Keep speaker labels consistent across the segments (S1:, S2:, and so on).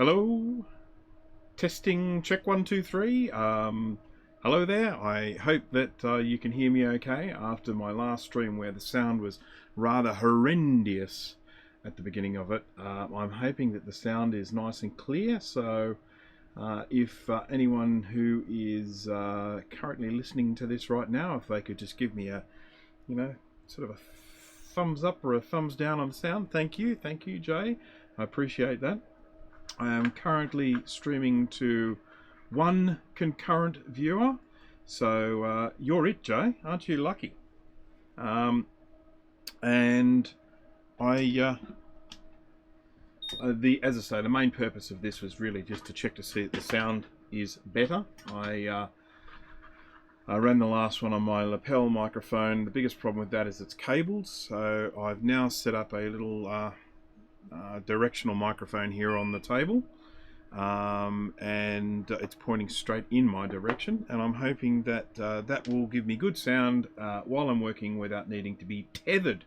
S1: Hello, testing, check 1 2 3. Hello there. I hope that you can hear me okay after my last stream where the sound was rather horrendous at the beginning of it. I'm hoping that the sound is nice and clear, so if anyone who is currently listening to this right now, if they could just give me a, sort of a thumbs up or a thumbs down on the sound. Thank you, Jay. I appreciate that. I am currently streaming to one concurrent viewer, so you're it, Jay. Aren't you lucky? And I, as I say, the main purpose of this was really just to check to see that the sound is better. I ran the last one on my lapel microphone. The biggest problem with that is it's cabled, so I've now set up a little directional microphone here on the table, and it's pointing straight in my direction, and I'm hoping that that will give me good sound while I'm working without needing to be tethered.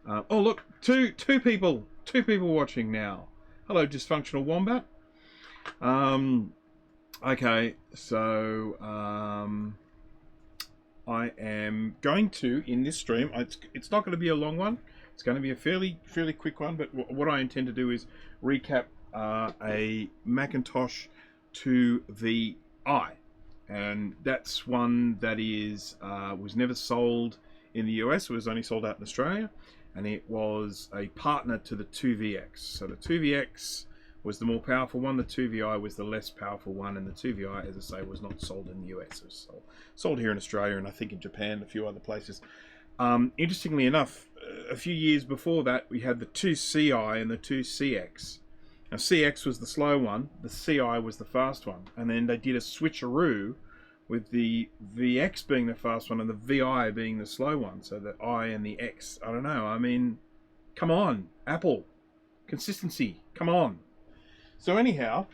S1: Oh look, two people watching now. Hello, dysfunctional wombat. Okay, so I am going to, in this stream, it's not going to be a long one. It's going to be a fairly quick one, but what I intend to do is recap a Macintosh IIvi, and that's one that is was never sold in the US. It was only sold out in Australia, and it was a partner to the IIVX. So the IIVX was the more powerful one. The IIvi was the less powerful one, and the IIvi, as I say, was not sold in the US. It was sold here in Australia, and I think in Japan and a few other places. Interestingly enough, a few years before that, we had the 2CI and the 2CX. Now, CX was the slow one, the CI was the fast one, and then they did a switcheroo with the VX being the fast one and the VI being the slow one, so the I and the X. I don't know, I mean, come on, Apple. Consistency, come on. So anyhow,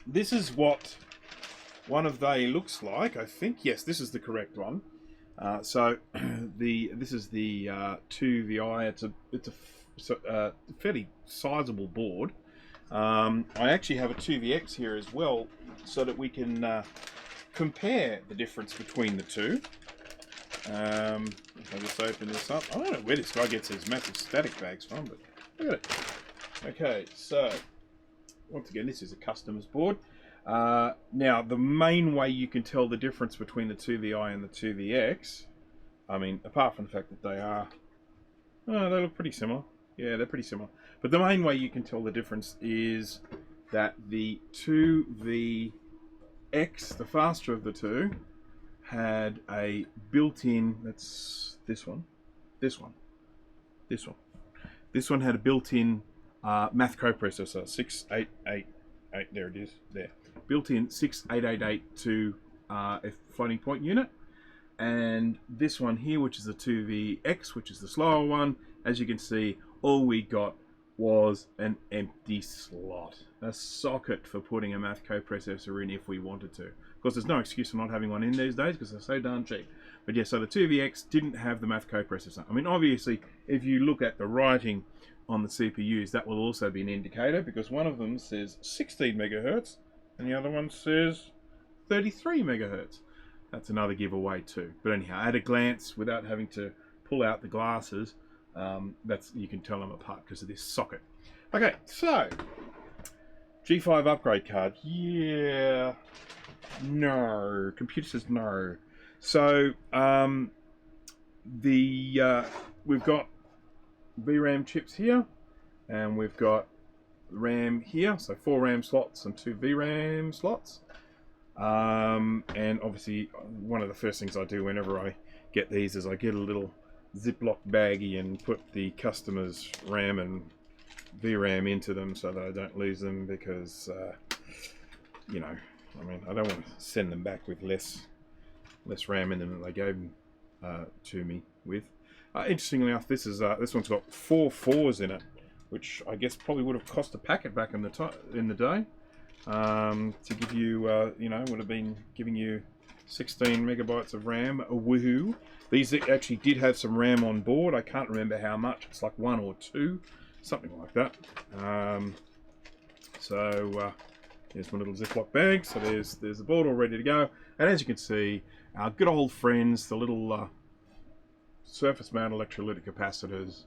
S1: this is what one of they looks like, I think. Yes, this is the correct one. So this is the 2VI. It's a fairly sizable board. I actually have a 2VX here as well, so that we can compare the difference between the two. If I just open this up, I don't know where this guy gets these massive static bags from, but look at it. Okay, so once again, this is a customer's board. Now, the main way you can tell the difference between the 2VI and the 2VX, I mean, apart from the fact that they look pretty similar. Yeah, they're pretty similar. But the main way you can tell the difference is that the 2VX, the faster of the two, had a built-in, that's this one. This one had a built-in math coprocessor, 6888, there it is, there. Built-in 6888 to a floating point unit, and this one here, which is the 2VX, which is the slower one, as you can see, all we got was an empty slot, a socket for putting a math coprocessor in if we wanted to. Of course, there's no excuse for not having one in these days because they're so darn cheap. But yeah, so the 2VX didn't have the math coprocessor. I mean, obviously, if you look at the writing on the CPUs, that will also be an indicator, because one of them says 16 megahertz and the other one says 33 megahertz. That's another giveaway too. But anyhow, at a glance, without having to pull out the glasses, you can tell them apart because of this socket. Okay, so G5 upgrade card. Yeah, no. Computer says no. So we've got VRAM chips here, and we've got RAM here, so 4 RAM slots and 2 VRAM slots. And obviously, one of the first things I do whenever I get these is I get a little Ziploc baggie and put the customer's RAM and VRAM into them so that I don't lose them, because I mean, I don't want to send them back with less RAM in them than they gave them to me with. Interestingly enough, this one's got 4 4s in it, which I guess probably would have cost a packet back in the day. To give you, would have been giving you 16 megabytes of RAM. Woohoo! These actually did have some RAM on board. I can't remember how much. It's like 1 or 2, something like that. So here's my little Ziploc bag. So there's the board all ready to go. And as you can see, our good old friends, the little surface mount electrolytic capacitors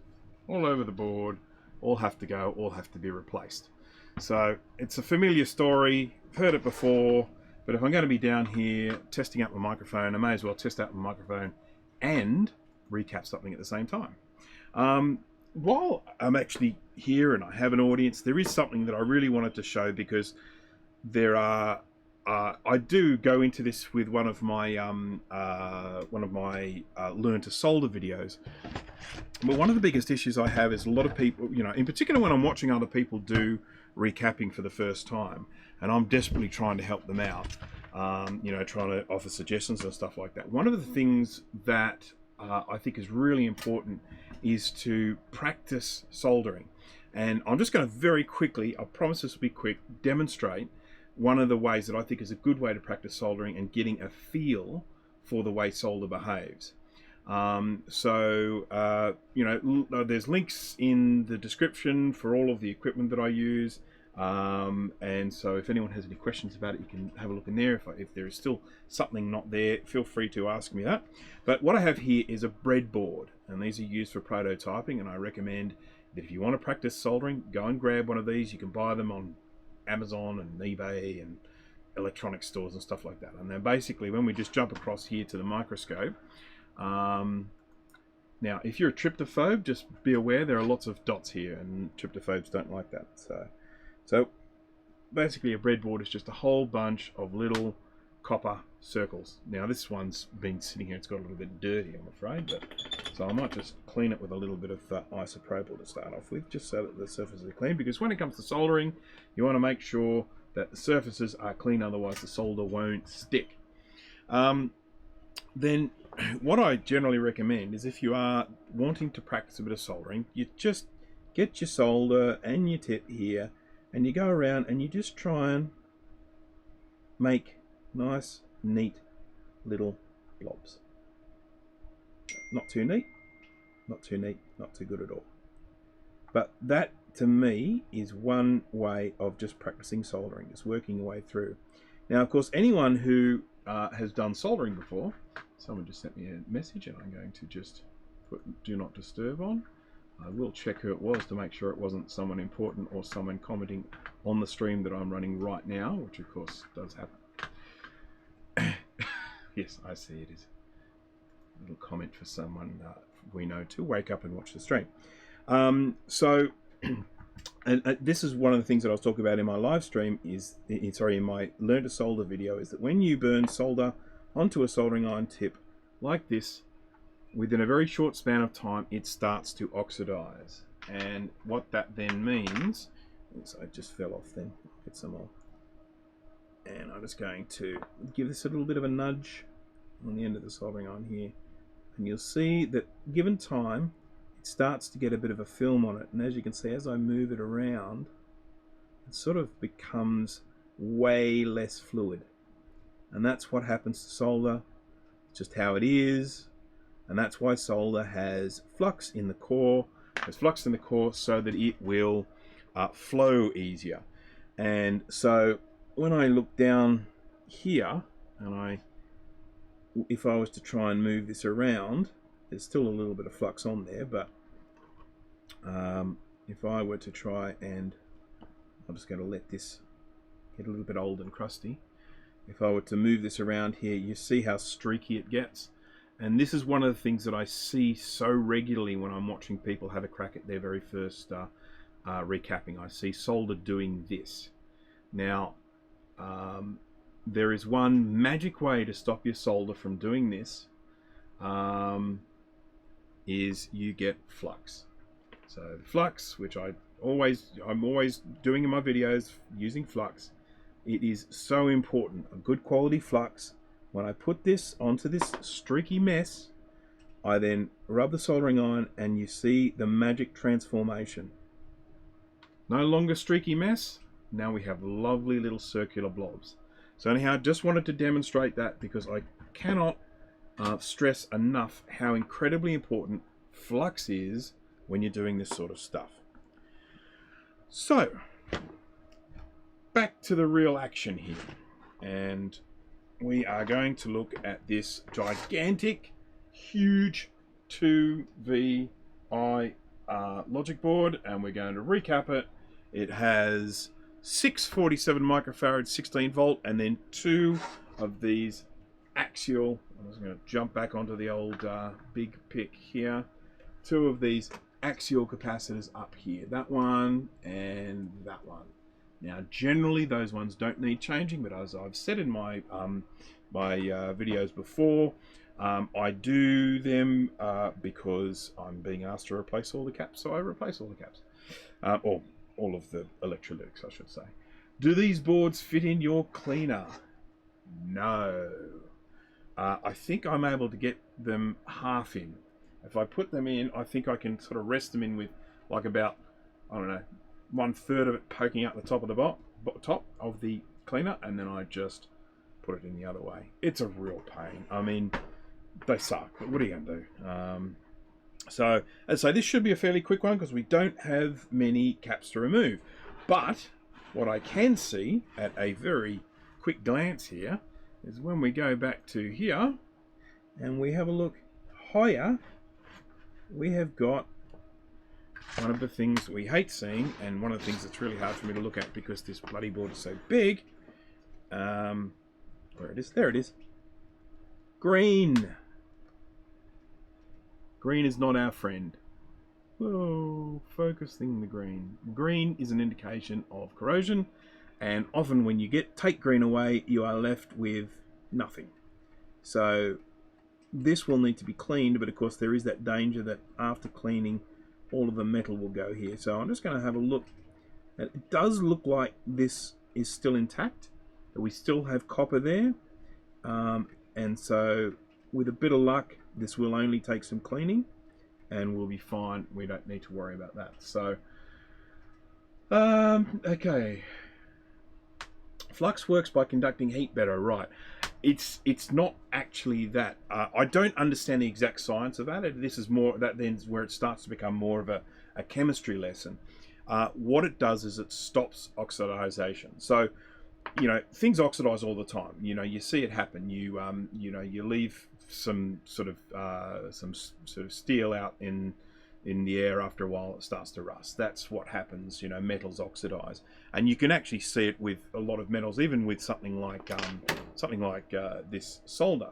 S1: all over the board, all have to go, all have to be replaced. So it's a familiar story, I've heard it before, but if I'm going to be down here testing out my microphone, I may as well test out my microphone and recap something at the same time. While I'm actually here and I have an audience, there is something that I really wanted to show, because there are I do go into this with one of my learn to solder videos. But one of the biggest issues I have is a lot of people, you know, in particular when I'm watching other people do recapping for the first time, and I'm desperately trying to help them out, you know, trying to offer suggestions and stuff like that. One of the things that I think is really important is to practice soldering. And I'm just going to very quickly, I promise this will be quick, demonstrate one of the ways that I think is a good way to practice soldering and getting a feel for the way solder behaves. You know, there's links in the description for all of the equipment that I use. And so if anyone has any questions about it, you can have a look in there. If there is still something not there, feel free to ask me that. But what I have here is a breadboard, and these are used for prototyping, and I recommend that if you want to practice soldering, go and grab one of these. You can buy them on Amazon and eBay and electronic stores and stuff like that. And then basically when we just jump across here to the microscope, now if you're a tryptophobe, just be aware there are lots of dots here, and tryptophobes don't like that. So basically a breadboard is just a whole bunch of little copper circles. Now this one's been sitting here, it's got a little bit dirty, I'm afraid, but so I might just clean it with a little bit of isopropyl to start off with, just so that the surfaces are clean, because when it comes to soldering, you want to make sure that the surfaces are clean, otherwise the solder won't stick. Then what I generally recommend is, if you are wanting to practice a bit of soldering, you just get your solder and your tip here, and you go around and you just try and make nice, neat little blobs. Not too neat, not too neat, not too good at all. But that, to me, is one way of just practicing soldering, just working your way through. Now, of course, anyone who has done soldering before, someone just sent me a message, and I'm going to just put do not disturb on. I will check who it was to make sure it wasn't someone important or someone commenting on the stream that I'm running right now, which of course does happen. Yes, I see it is. A little comment for someone we know to wake up and watch the stream. And this is one of the things that I was talking about in my live stream, in my Learn to Solder video, is that when you burn solder onto a soldering iron tip like this, within a very short span of time, it starts to oxidize. And what that then means is, I just fell off then, get some more. And I'm just going to give this a little bit of a nudge on the end of the soldering iron here. And you'll see that given time, it starts to get a bit of a film on it. And as you can see, as I move it around, it sort of becomes way less fluid. And that's what happens to solder. It's just how it is. And that's why solder has flux in the core. There's flux in the core so that it will flow easier. And so when I look down here, and if I was to try and move this around, there's still a little bit of flux on there, but if I were to try and, I'm just going to let this get a little bit old and crusty. If I were to move this around here, you see how streaky it gets. And this is one of the things that I see so regularly when I'm watching people have a crack at their very first recapping. I see solder doing this. Now, there is one magic way to stop your solder from doing this, is you get flux. So flux, which I'm always doing in my videos using flux, it is so important. A good quality flux. When I put this onto this streaky mess, I then rub the soldering iron, and you see the magic transformation. No longer streaky mess. Now we have lovely little circular blobs. So anyhow, I just wanted to demonstrate that, because I cannot stress enough how incredibly important flux is when you're doing this sort of stuff. So back to the real action here, and we are going to look at this gigantic, huge 2Vi logic board, and we're going to recap it. It has 647 microfarads, 16 volt, and then 2 of these axial. I'm just going to jump back onto the old big pick here. 2 of these axial capacitors up here. That one and that one. Now, generally, those ones don't need changing, but as I've said in my videos before, I do them because I'm being asked to replace all the caps, so I replace all the caps. Or all of the electrolytics, I should say. Do these boards fit in your cleaner? No. I think I'm able to get them half in. If I put them in, I think I can sort of rest them in with like about, I don't know, 1/3 of it poking out the top of the top of the cleaner, and then I just put it in the other way. It's a real pain. I mean, they suck, but what are you going to do? So, as I say, this should be a fairly quick one because we don't have many caps to remove. But what I can see at a very quick glance here is when we go back to here and we have a look higher, we have got one of the things we hate seeing, and one of the things that's really hard for me to look at because this bloody board is so big. Where it is? There it is. Green. Green is not our friend. Whoa, focusing the green. Green is an indication of corrosion, and often when you take green away, you are left with nothing. So this will need to be cleaned, but of course there is that danger that after cleaning, all of the metal will go here. So I'm just going to have a look. It does look like this is still intact. We still have copper there. And so with a bit of luck, this will only take some cleaning and we'll be fine. We don't need to worry about that. So, okay. Flux works by conducting heat better, right? It's not actually that. I don't understand the exact science of that. This is more, that then where it starts to become more of a chemistry lesson. What it does is it stops oxidization. So, you know, things oxidize all the time. You know, you see it happen. You you leave some sort of steel out in the air. After a while, it starts to rust. That's what happens. You know, metals oxidize, and you can actually see it with a lot of metals, even with something like this solder.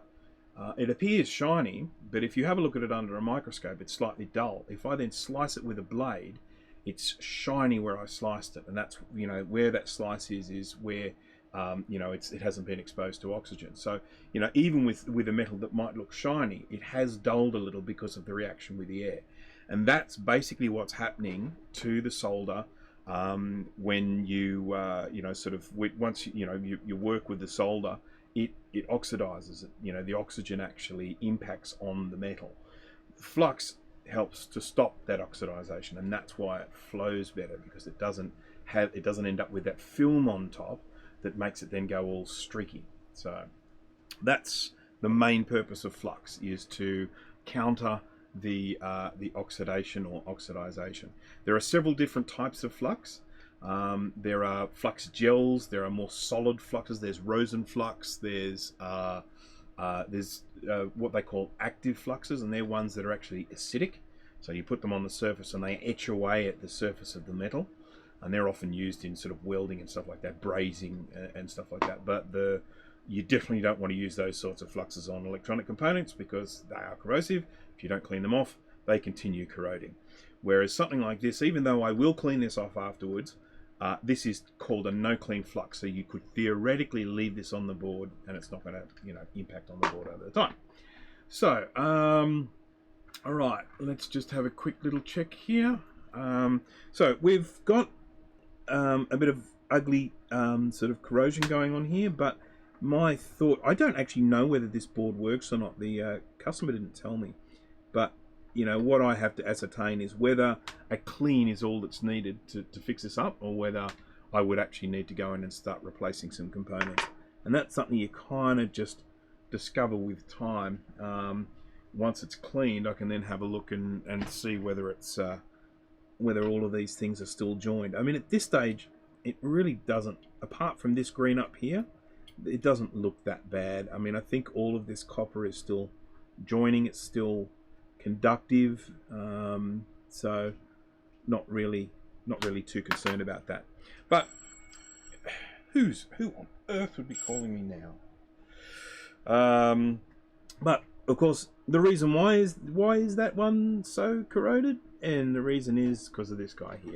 S1: It appears shiny, but if you have a look at it under a microscope, it's slightly dull. If I then slice it with a blade, it's shiny where I sliced it, and that's, you know, where that slice is where you know, it hasn't been exposed to oxygen. So, you know, even with a metal that might look shiny, it has dulled a little because of the reaction with the air, and that's basically what's happening to the solder when you you know, sort of once you work with the solder, it oxidizes it. You know, the oxygen actually impacts on the metal. Flux helps to stop that oxidization, and that's why it flows better, because it doesn't end up with that film on top that makes it then go all streaky. So that's the main purpose of flux, is to counter the oxidation or oxidization. There are several different types of flux. There are flux gels. There are more solid fluxes. There's Rosen flux. There's what they call active fluxes, and they're ones that are actually acidic. So you put them on the surface and they etch away at the surface of the metal, and they're often used in sort of welding and stuff like that, brazing and stuff like that. But you definitely don't want to use those sorts of fluxes on electronic components because they are corrosive. If you don't clean them off, they continue corroding. Whereas something like this, even though I will clean this off afterwards, this is called a no-clean flux, so you could theoretically leave this on the board and it's not going to, you know, impact on the board over the time. So, all right, let's just have a quick little check here. So we've got a bit of ugly sort of corrosion going on here, but my thought, I don't actually know whether this board works or not. The customer didn't tell me, but you know, what I have to ascertain is whether a clean is all that's needed to fix this up, or whether I would actually need to go in and start replacing some components. And that's something you kind of just discover with time. Once it's cleaned, I can then have a look and see whether it's whether all of these things are still joined. I mean, at this stage, it really doesn't, apart from this green up here, it doesn't look that bad. I mean, I think all of this copper is still joining, it's still conductive, so not really too concerned about that. But who on earth would be calling me now? But of course, the reason why is that one so corroded, and the reason is because of this guy here.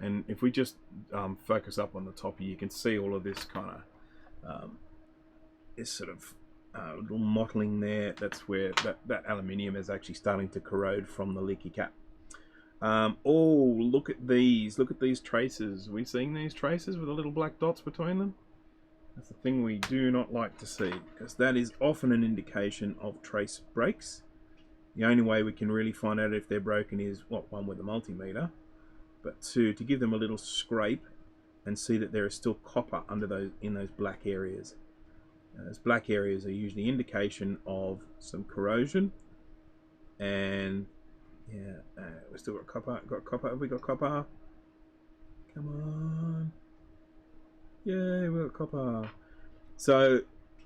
S1: And if we just focus up on the top here, you can see all of this kind of this sort of little mottling there. That's where that aluminium is actually starting to corrode from the leaky cap. Oh, look at these traces. Are we seeing these traces with the little black dots between them? That's the thing we do not like to see, because that is often an indication of trace breaks. The only way we can really find out if they're broken is, well, one, with a multimeter, but two, to give them a little scrape and see that there is still copper under in those black areas. Those black areas are usually indication of some corrosion. And yeah, we still got copper. Have we got copper? Come on. Yay, we got copper. So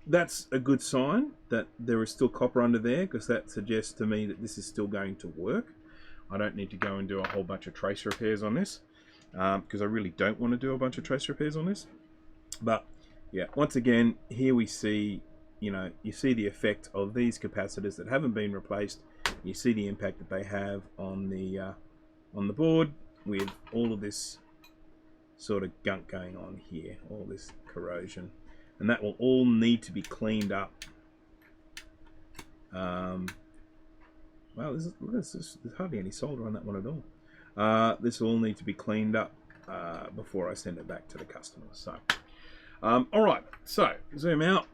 S1: that's a good sign that there is still copper under there, because that suggests to me that this is still going to work. I don't need to go and do a whole bunch of trace repairs on this, because I really don't want to do a bunch of trace repairs on this. But yeah, once again, here we see, you see the effect of these capacitors that haven't been replaced. You see the impact that they have on the board, with all of this sort of gunk going on here, all this corrosion, and that will all need to be cleaned up. Well, there's hardly any solder on that one at all. This will all need to be cleaned up before I send it back to the customer. So, all right, so zoom out.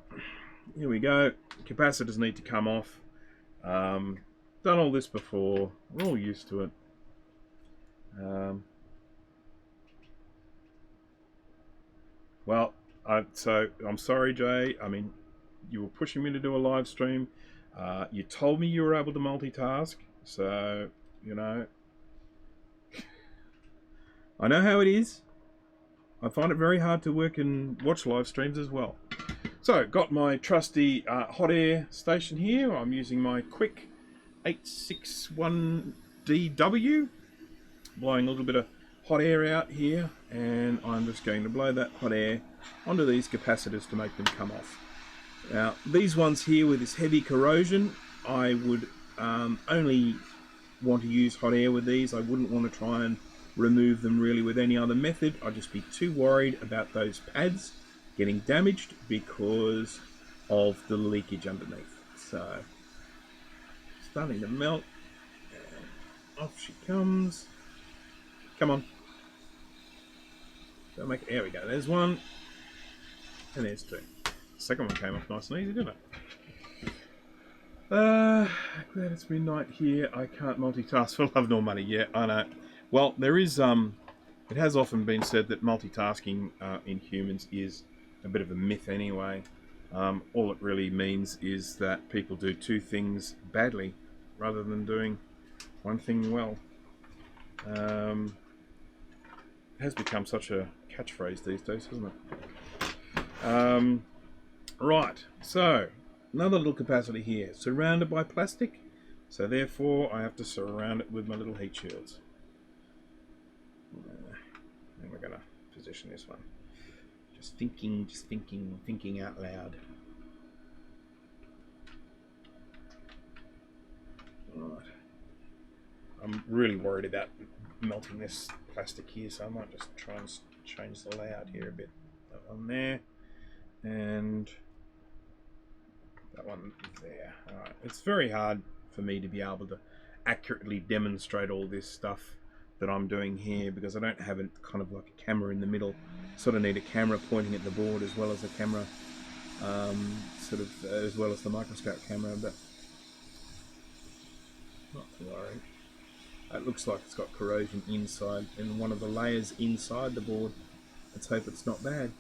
S1: Here we go. Capacitors need to come off. Done all this before. We're all used to it. Well, so I'm sorry, Jay. I mean, you were pushing me to do a live stream. You told me you were able to multitask, so I know how it is. I find it very hard to work and watch live streams as well. So, got my trusty hot air station here. I'm using my Quick 861DW, blowing a little bit of hot air out here, and I'm just going to blow that hot air onto these capacitors to make them come off. Now, these ones here with this heavy corrosion, I would only want to use hot air with these. I wouldn't want to try and remove them really with any other method. I'd just be too worried about those pads getting damaged because of the leakage underneath. So, starting to melt, and off she comes. Come on. Don't make it. There we go. There's one, and there's two. The second one came off nice and easy, didn't it? Glad it's midnight here. I can't multitask for love nor money. Yeah, I know. Well, there is. It has often been said that multitasking in humans is a bit of a myth anyway. All it really means is that people do two things badly rather than doing one thing well. It has become such a catchphrase these days, hasn't it? Right, so another little capacitor here, surrounded by plastic, so therefore I have to surround it with my little heat shields. And we're going to position this one. Just thinking out loud. Right. I'm really worried about melting this plastic here, so I might just try and change the layout here a bit. That one there, and that one there. Alright, it's very hard for me to be able to accurately demonstrate all this stuff that I'm doing here, because I don't have a kind of like a camera in the middle. Sort of need a camera pointing at the board as well as a camera, as well as the microscope camera, but not to worry. It looks like it's got corrosion inside, in one of the layers inside the board. Let's hope it's not bad.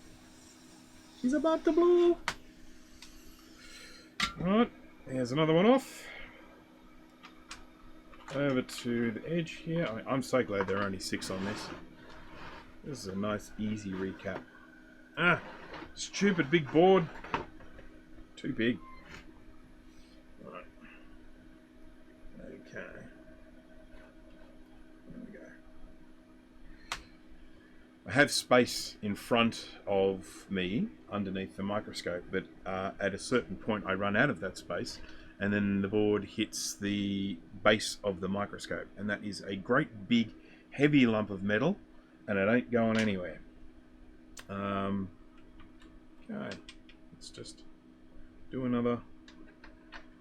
S1: She's about to blow. Alright, there's another one off. Over to the edge here. I'm so glad there are only 6 on this. This is a nice, easy recap. Ah, stupid big board. Too big. Right. Okay. There we go. I have space in front of me underneath the microscope, but at a certain point I run out of that space, and then the board hits the base of the microscope, and that is a great big heavy lump of metal, and it ain't going anywhere. Okay, let's just do another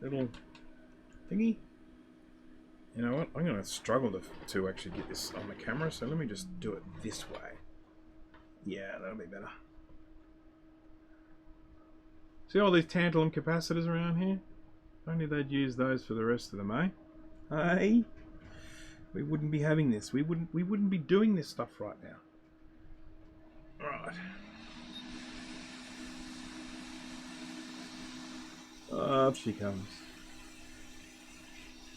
S1: little thingy. You know what? I'm going to struggle to actually get this on the camera, so let me just do it this way. Yeah, that'll be better. See all these tantalum capacitors around here? Only they'd use those for the rest of them, eh? Hey, we wouldn't be having this. We wouldn't be doing this stuff right now. Right. Up she comes.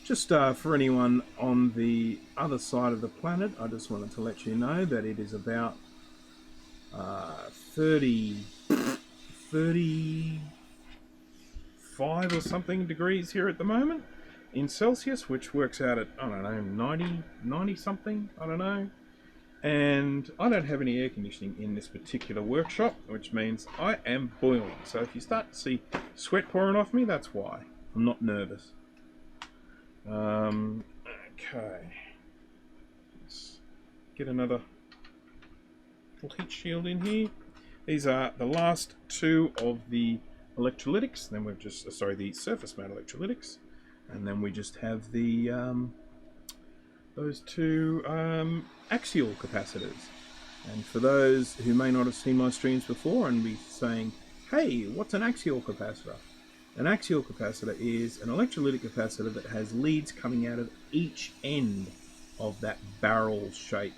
S1: Just for anyone on the other side of the planet, I just wanted to let you know that it is about 35 or something degrees here at the moment in Celsius, which works out at, I don't know, 90 something, I don't know. And I don't have any air conditioning in this particular workshop, which means I am boiling. So if you start to see sweat pouring off me, that's why. I'm not nervous. Okay. Let's get another little heat shield in here. These are the last two of the electrolytics. Then we've just, the surface mount electrolytics. And then we just have the those two axial capacitors. And for those who may not have seen my streams before and be saying, hey, what's an axial capacitor? An axial capacitor is an electrolytic capacitor that has leads coming out of each end of that barrel shape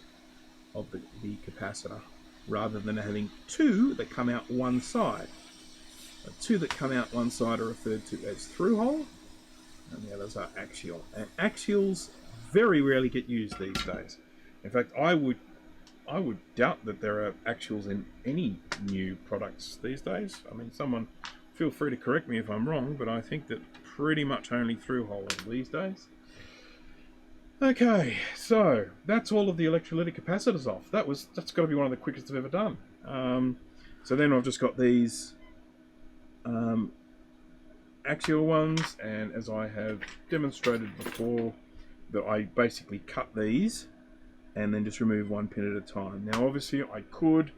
S1: of the capacitor, rather than having two that come out one side. The two that come out one side are referred to as through-hole, and the others are axial. And axials very rarely get used these days. In fact, I would doubt that there are axials in any new products these days. I mean, someone feel free to correct me if I'm wrong, but I think that pretty much only through-holes these days. Okay, so that's all of the electrolytic capacitors off. That's got to be one of the quickest I've ever done. So then I've just got these axial ones, and as I have demonstrated before, that I basically cut these and then just remove one pin at a time. Now obviously I could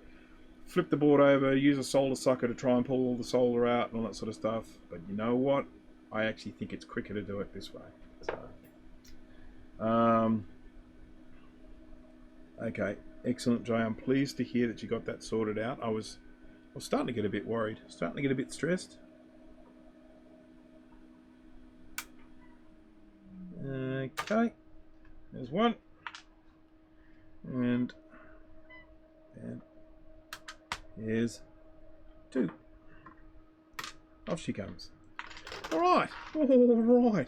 S1: flip the board over, use a solder sucker to try and pull all the solder out and all that sort of stuff, but you know what? I actually think it's quicker to do it this way. So, okay, excellent, Jay. I'm pleased to hear that you got that sorted out. I was starting to get a bit worried, starting to get a bit stressed. Okay, there's one, and here's two. Off she comes. All right.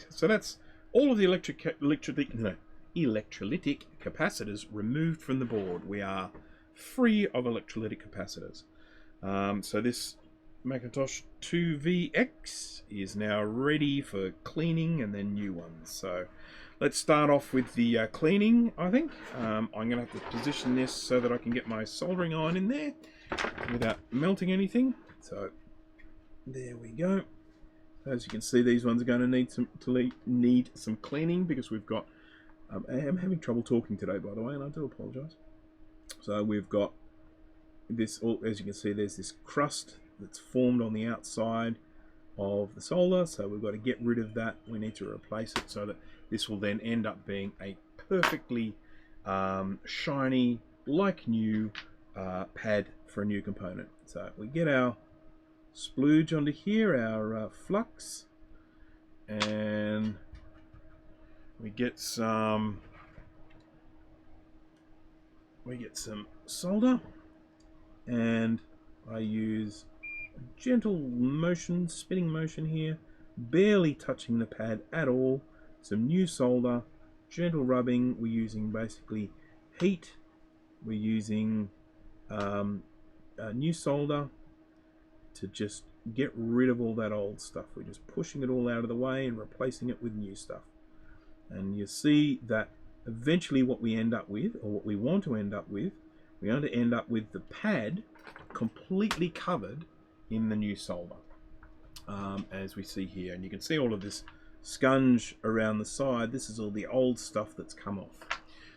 S1: So that's all of the electrolytic capacitors removed from the board. We are free of electrolytic capacitors. So this Macintosh IIvi is now ready for cleaning and then new ones. So let's start off with the cleaning, I think. I'm going to have to position this so that I can get my soldering iron in there without melting anything. So there we go. As you can see, these ones are going to need some cleaning because we've got. I am having trouble talking today, by the way, and I do apologise. So we've got this. As you can see, there's this crust that's formed on the outside of the solder. So we've got to get rid of that. We need to replace it so that this will then end up being a perfectly shiny, like new pad for a new component. So we get our splooge onto here, our flux, and we get some solder, and I use a gentle motion, spinning motion here, barely touching the pad at all. Some new solder, gentle rubbing. We're using basically heat we're using new solder to just get rid of all that old stuff. We're just pushing it all out of the way and replacing it with new stuff. And you see that eventually what we end up with, or what we want to end up with, we want to end up with the pad completely covered in the new solder, as we see here. And you can see all of this scunge around the side. This is all the old stuff that's come off.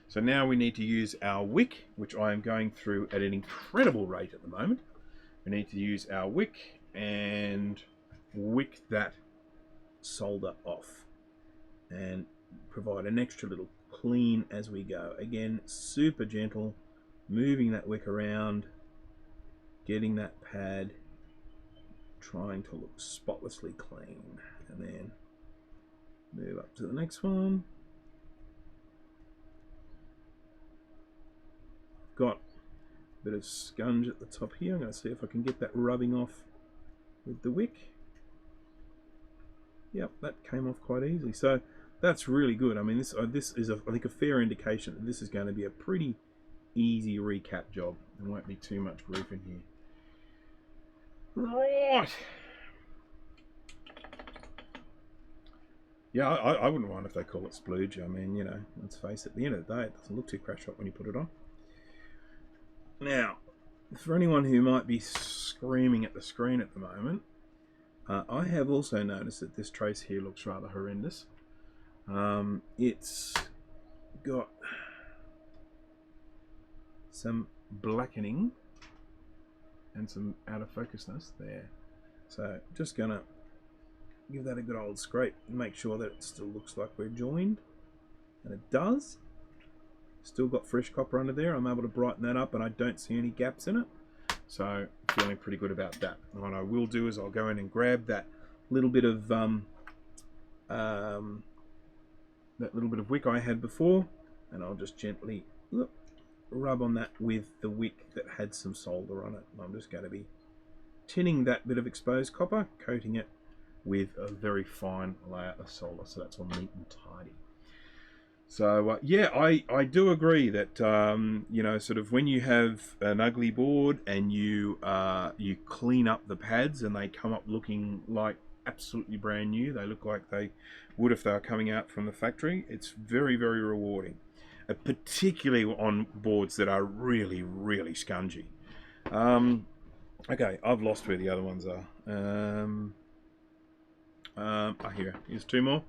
S1: So now we need to use our wick, which I am going through at an incredible rate at the moment. We need to use our wick and wick that solder off and provide an extra little clean as we go. Again, super gentle, moving that wick around, getting that pad trying to look spotlessly clean, and then move up to the next one. Got a bit of scunge at the top here. I'm going to see if I can get that rubbing off with the wick. Yep, that came off quite easily. So that's really good. I mean, this is I think a fair indication that this is going to be a pretty easy recap job. There won't be too much grief in here. Right. Yeah, I wouldn't mind if they call it splooge. I mean, you know, let's face it, at the end of the day, it doesn't look too crash hot when you put it on. Now, for anyone who might be screaming at the screen at the moment, I have also noticed that this trace here looks rather horrendous. It's got some blackening and some out of focusness there. So just gonna give that a good old scrape and make sure that it still looks like we're joined, and it does. Still got fresh copper under there. I'm able to brighten that up and I don't see any gaps in it, so feeling pretty good about that. And what I will do is I'll go in and grab that little bit of wick I had before, and I'll just gently rub on that with the wick that had some solder on it. I'm just going to be tinning that bit of exposed copper, coating it with a very fine layer of solder, so that's all neat and tidy. So yeah, I do agree that you know, sort of when you have an ugly board and you clean up the pads and they come up looking like absolutely brand new, they look like they would if they were coming out from the factory, it's very, very rewarding, particularly on boards that are really, really scungy. Okay, I've lost where the other ones are. Here's two more.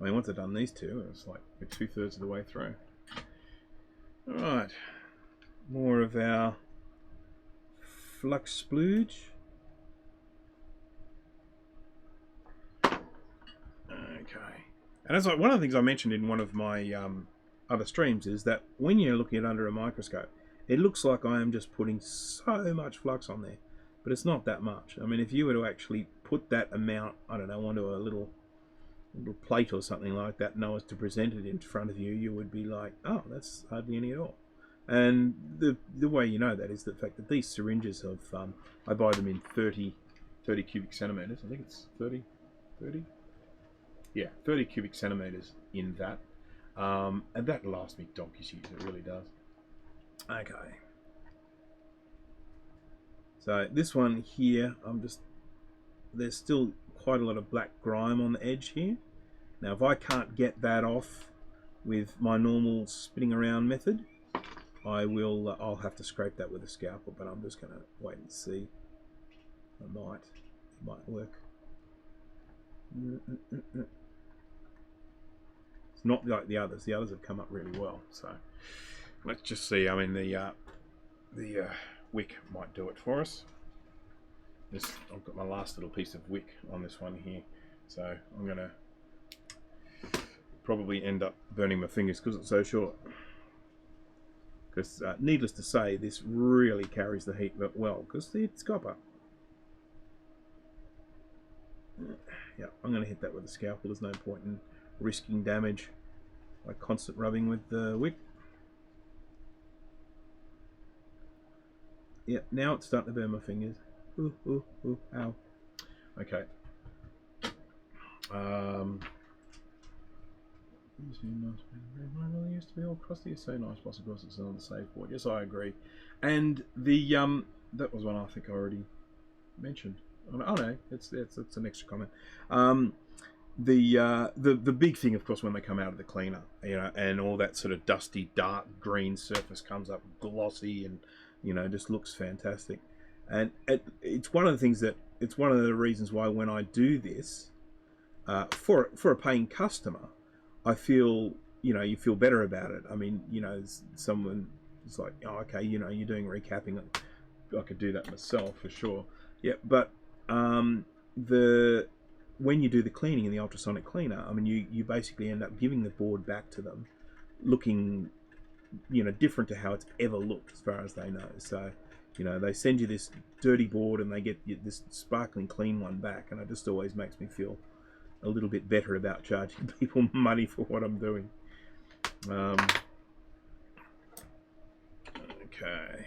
S1: I mean, once I've done these two, it's like we're 2/3 of the way through. Alright, more of our flux splooge. Okay, and as one of the things I mentioned in one of my other streams is that when you're looking at under a microscope, it looks like I am just putting so much flux on there, but it's not that much. I mean, if you were to actually put that amount, I don't know, onto a little plate or something like that, and I was to present it in front of you, you would be like, oh, that's hardly any at all. And the way you know that is the fact that these syringes have, I buy them in 30 cubic centimeters. I think it's 30? Yeah, 30 cubic centimeters in that. And that lasts me donkey's years, it really does. Okay. So this one here, there's still quite a lot of black grime on the edge here. Now if I can't get that off with my normal spinning around method, I'll have to scrape that with a scalpel, but I'm just going to wait and see. It might work. It's not like the others. The others have come up really well, so let's just see. I mean, the wick might do it for us. I've got my last little piece of wick on this one here, so I'm going to probably end up burning my fingers because it's so short. Because needless to say, this really carries the heat well because it's copper. Yeah, I'm going to hit that with a scalpel. There's no point in risking damage by constant rubbing with the wick. Yeah, now it's starting to burn my fingers. Ooh, ooh, ooh, ow. Okay. Used to be nice. Well, it used to be all crusty. It's so nice. Plus, of course, it's on the save board. Yes, I agree. And the that was one I think I already mentioned. Oh no, it's an extra comment. The big thing, of course, when they come out of the cleaner, you know, and all that sort of dusty, dark green surface comes up, glossy, and you know, just looks fantastic. And it's one of the things that it's one of the reasons why when I do this for a paying customer, I feel, you know, you feel better about it. I mean, you know, someone is like, oh, okay, you know, you're doing recapping. I could do that myself for sure. Yeah, but the when you do the cleaning in the ultrasonic cleaner, I mean, you basically end up giving the board back to them, looking, you know, different to how it's ever looked as far as they know. So, you know, they send you this dirty board and they get this sparkling clean one back, and it just always makes me feel a little bit better about charging people money for what I'm doing. Okay.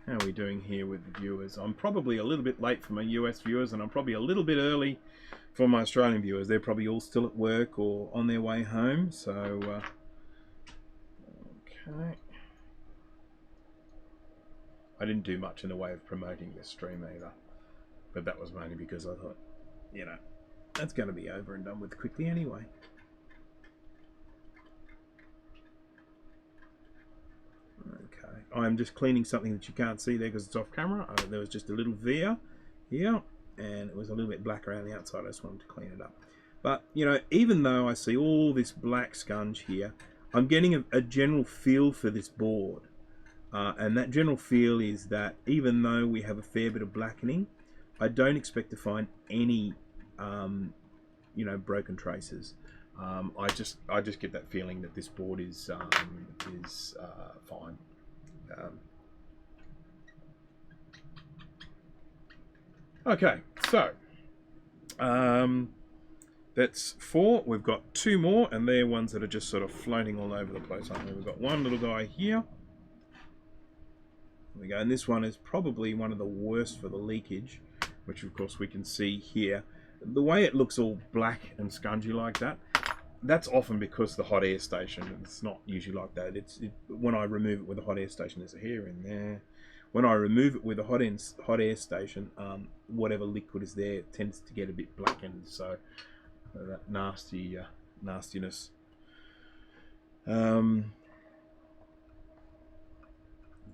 S1: How are we doing here with the viewers? I'm probably a little bit late for my US viewers, and I'm probably a little bit early for my Australian viewers. They're probably all still at work or on their way home. So, okay. I didn't do much in the way of promoting this stream either, but that was mainly because I thought, you know, that's going to be over and done with quickly anyway. Okay, I'm just cleaning something that you can't see there because it's off camera. There was just a little veer here, and it was a little bit black around the outside. I just wanted to clean it up. But, you know, even though I see all this black scunge here, I'm getting a general feel for this board. And that general feel is that even though we have a fair bit of blackening, I don't expect to find any, you know, broken traces. I just get that feeling that this board is fine. Okay, so that's 4. We've got 2 more, and they're ones that are just sort of floating all over the place. We've got one little guy here. There we go, and this one is probably one of the worst for the leakage, which of course we can see here. The way it looks all black and scungy like that, that's often because the hot air station. It's not usually like that. When I remove it with a hot air station, there's a hair in there. When I remove it with a hot air station, whatever liquid is there tends to get a bit blackened. So that nastiness.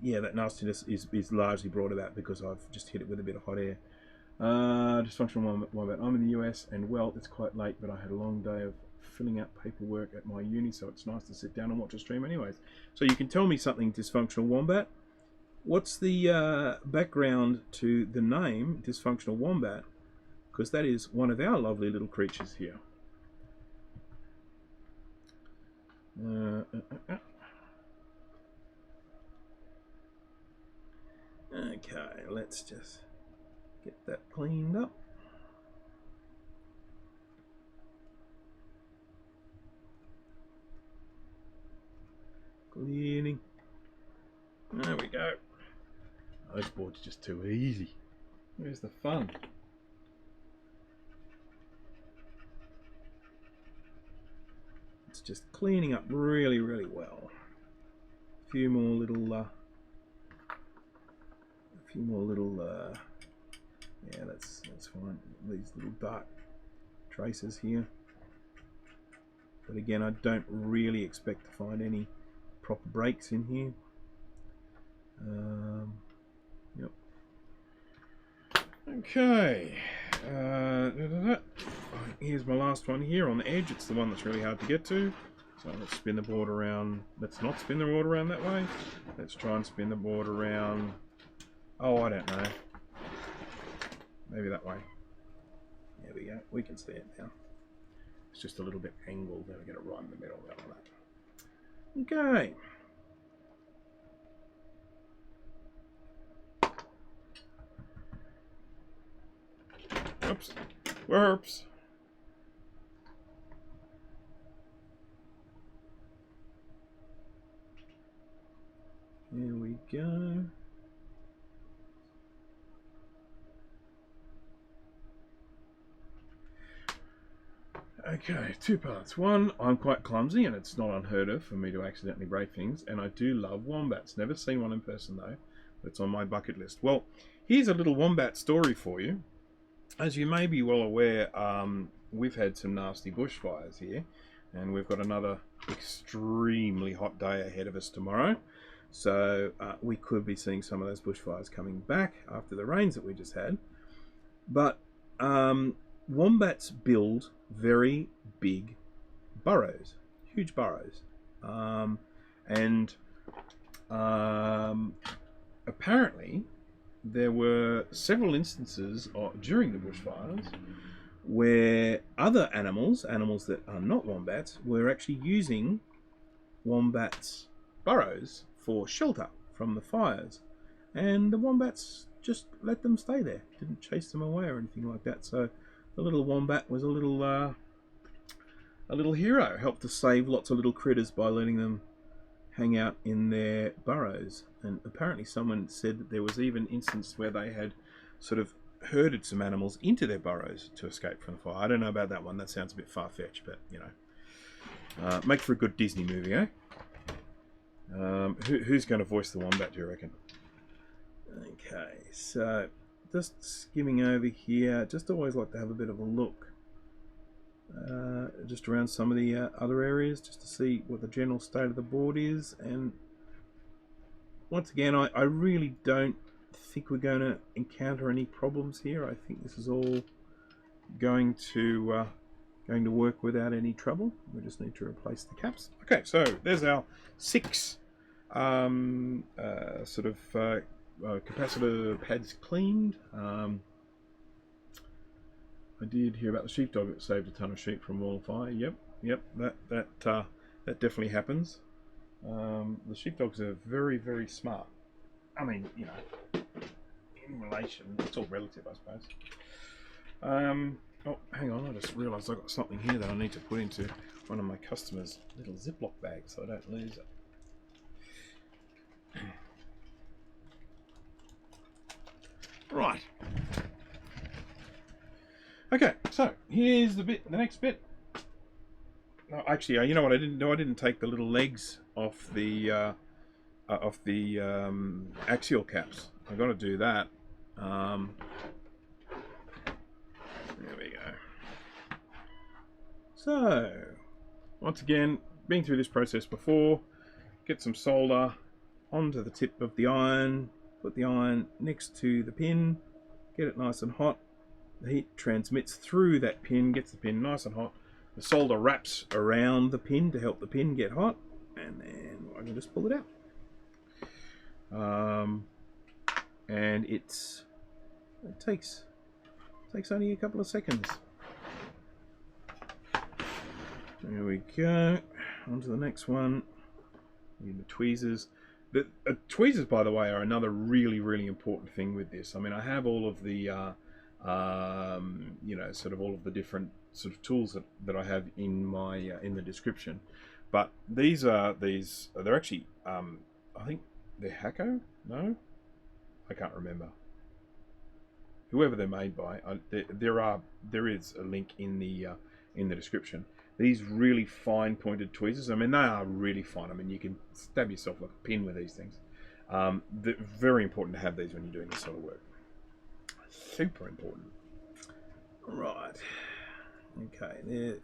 S1: Yeah, that nastiness is largely brought about because I've just hit it with a bit of hot air. Dysfunctional wombat. I'm in the US, and well, it's quite late, but I had a long day of filling out paperwork at my uni, so it's nice to sit down and watch a stream anyways. So you can tell me something, Dysfunctional Wombat. What's the background to the name Dysfunctional Wombat? Because that is one of our lovely little creatures here. Okay, let's just get that cleaned up. Cleaning. There we go. Oh, this board's just too easy. Where's the fun? It's just cleaning up really, really well. A few more little yeah, that's fine. These little dark traces here, but again, I don't really expect to find any proper breaks in here. Yep. Okay. Here's my last one here on the edge. It's the one that's really hard to get to. So let's spin the board around. Let's not spin the board around that way. Let's try and spin the board around. Oh, I don't know. Maybe that way. There we go. We can see it now. It's just a little bit angled. Then we get it right in the middle. Like that. Okay. Oops. Whoops. Here we go. Okay, two parts. One, I'm quite clumsy and it's not unheard of for me to accidentally break things, and I do love wombats. Never seen one in person though. That's on my bucket list. Well, here's a little wombat story for you. As you may be well aware, we've had some nasty bushfires here, and we've got another extremely hot day ahead of us tomorrow. So we could be seeing some of those bushfires coming back after the rains that we just had. But wombats build very big burrows, huge burrows, and apparently there were several instances during the bushfires where other animals that are not wombats, were actually using wombats' burrows for shelter from the fires, and the wombats just let them stay there, didn't chase them away or anything like that. So the little wombat was a little hero, helped to save lots of little critters by letting them hang out in their burrows. And apparently someone said that there was even instance where they had sort of herded some animals into their burrows to escape from the fire. I don't know about that one. That sounds a bit far-fetched, but you know, make for a good Disney movie, eh? Who's going to voice the wombat, do you reckon? Okay, so just skimming over here. Just always like to have a bit of a look just around some of the other areas, just to see what the general state of the board is. And once again, I really don't think we're going to encounter any problems here. I think this is all going to work without any trouble. We just need to replace the caps. Okay, so there's our 6 capacitor pads cleaned. I did hear about the sheepdog that saved a ton of sheep from wall fire. Yep, that definitely happens. The sheepdogs are very, very smart. I mean, you know, in relation, it's all relative, I suppose. Oh, hang on, I just realised I've got something here that I need to put into one of my customers' little Ziploc bags so I don't lose it. Right. Okay, so here's the next bit. Oh, actually, you know what I didn't do? I didn't take the little legs off the axial caps. I've got to do that. There we go. So, once again, been through this process before. Get some solder onto the tip of the iron. Put the iron next to the pin. Get it nice and hot. The heat transmits through that pin, gets the pin nice and hot. The solder wraps around the pin to help the pin get hot, and then I can just pull it out. And it takes only a couple of seconds. There we go. On to the next one. Need the tweezers. The tweezers, by the way, are another really, really important thing with this. I mean, I have all of the you know, sort of all of the different sort of tools that I have in my in the description, but they're actually I think they're Hacko. No, I can't remember. Whoever they're made by, there is a link in the description. These really fine pointed tweezers. I mean, they are really fine. I mean, you can stab yourself like a pin with these things. They're very important to have these when you're doing this sort of work. Super important. Right. Okay, there.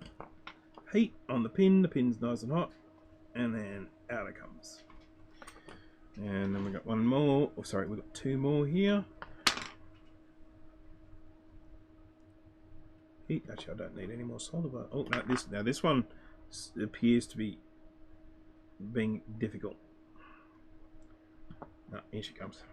S1: Heat on the pin. The pin's nice and hot, and then out it comes. And then we got one more. Oh, sorry, we got 2 more here. Heat. Actually, I don't need any more solder. But oh, no, this one appears to be being difficult. No, here she comes.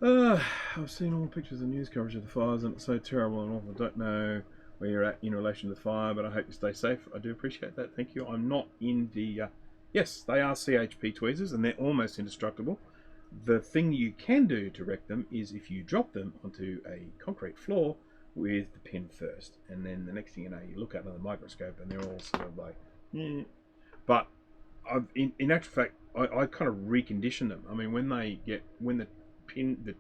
S1: I've seen all the pictures and news coverage of the fires, and it's so terrible and awful. I don't know where you're at in relation to the fire, but I hope you stay safe. I do appreciate that. Thank you. I'm not in the... yes, they are CHP tweezers, and they're almost indestructible. The thing you can do to wreck them is if you drop them onto a concrete floor with the pin first, and then the next thing you know, you look under the microscope and they're all sort of like... But in actual fact, I kind of recondition them. I mean, when the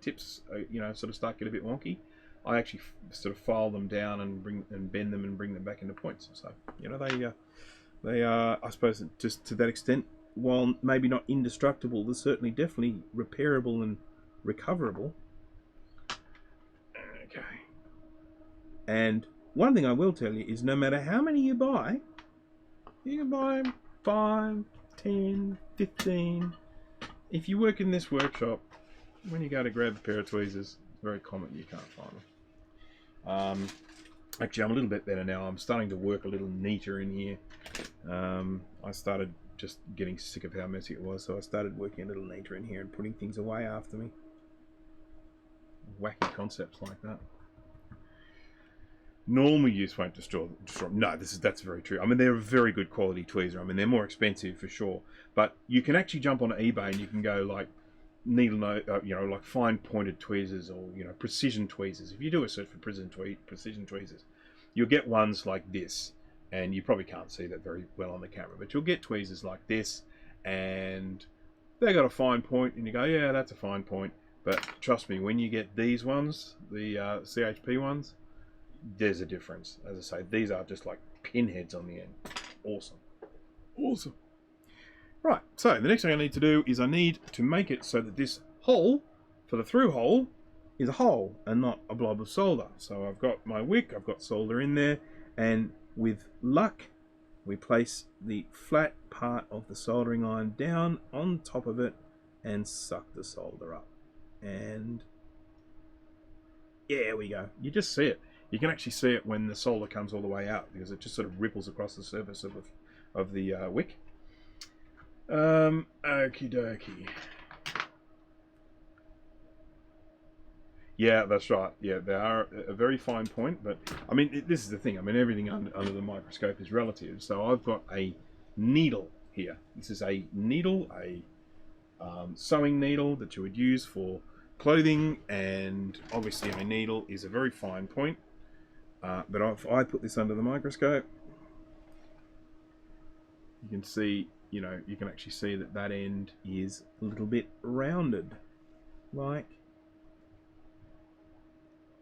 S1: tips, you know, sort of start get a bit wonky, I actually sort of file them down and bend them and bring them back into points. So you know they are, I suppose, just to that extent, while maybe not indestructible, they're certainly definitely repairable and recoverable. Okay. And one thing I will tell you is no matter how many you buy, you can buy 5, 10, 15. If you work in this workshop, when you go to grab a pair of tweezers, it's very common you can't find them. Actually, I'm a little bit better now. I'm starting to work a little neater in here. I started just getting sick of how messy it was, so I started working a little neater in here and putting things away after me. Wacky concepts like that. Normal use won't destroy. No, that's very true. I mean, they're a very good quality tweezer. I mean, they're more expensive for sure, but you can actually jump on eBay and you can go like needle nose, like fine pointed tweezers or precision tweezers. If you do a search for precision tweezers, you'll get ones like this, and you probably can't see that very well on the camera, but you'll get tweezers like this, and they got a fine point, and you go, yeah, that's a fine point. But trust me, when you get these ones, the CHP ones, there's a difference. As I say, these are just like pinheads on the end. Awesome. Awesome. Right, so the next thing I need to do is I need to make it so that this hole for the through hole is a hole and not a blob of solder. So I've got my wick, I've got solder in there, and with luck we place the flat part of the soldering iron down on top of it and suck the solder up. And there we go. You just see it. You can actually see it when the solder comes all the way out because it just sort of ripples across the surface of the wick. Okie dokie. Yeah, that's right. Yeah, they are a very fine point, but I mean, this is the thing. I mean, everything under the microscope is relative. So I've got a needle here. This is a needle, a sewing needle that you would use for clothing, and obviously a needle is a very fine point. But if I put this under the microscope, you can see, you can actually see that that end is a little bit rounded, like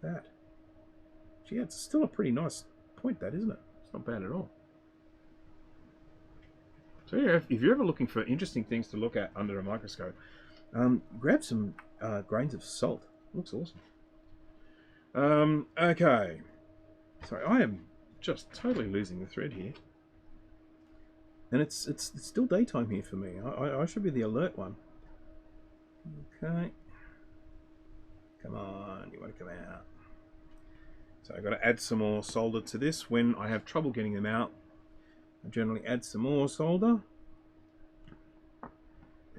S1: that. Gee, it's still a pretty nice point, that, isn't it? It's not bad at all. So yeah, if you're ever looking for interesting things to look at under a microscope, grab some grains of salt. Looks awesome. Okay. Sorry, I am just totally losing the thread here. And it's still daytime here for me. I should be the alert one. Okay. Come on, you want to come out. So I've got to add some more solder to this. When I have trouble getting them out, I generally add some more solder.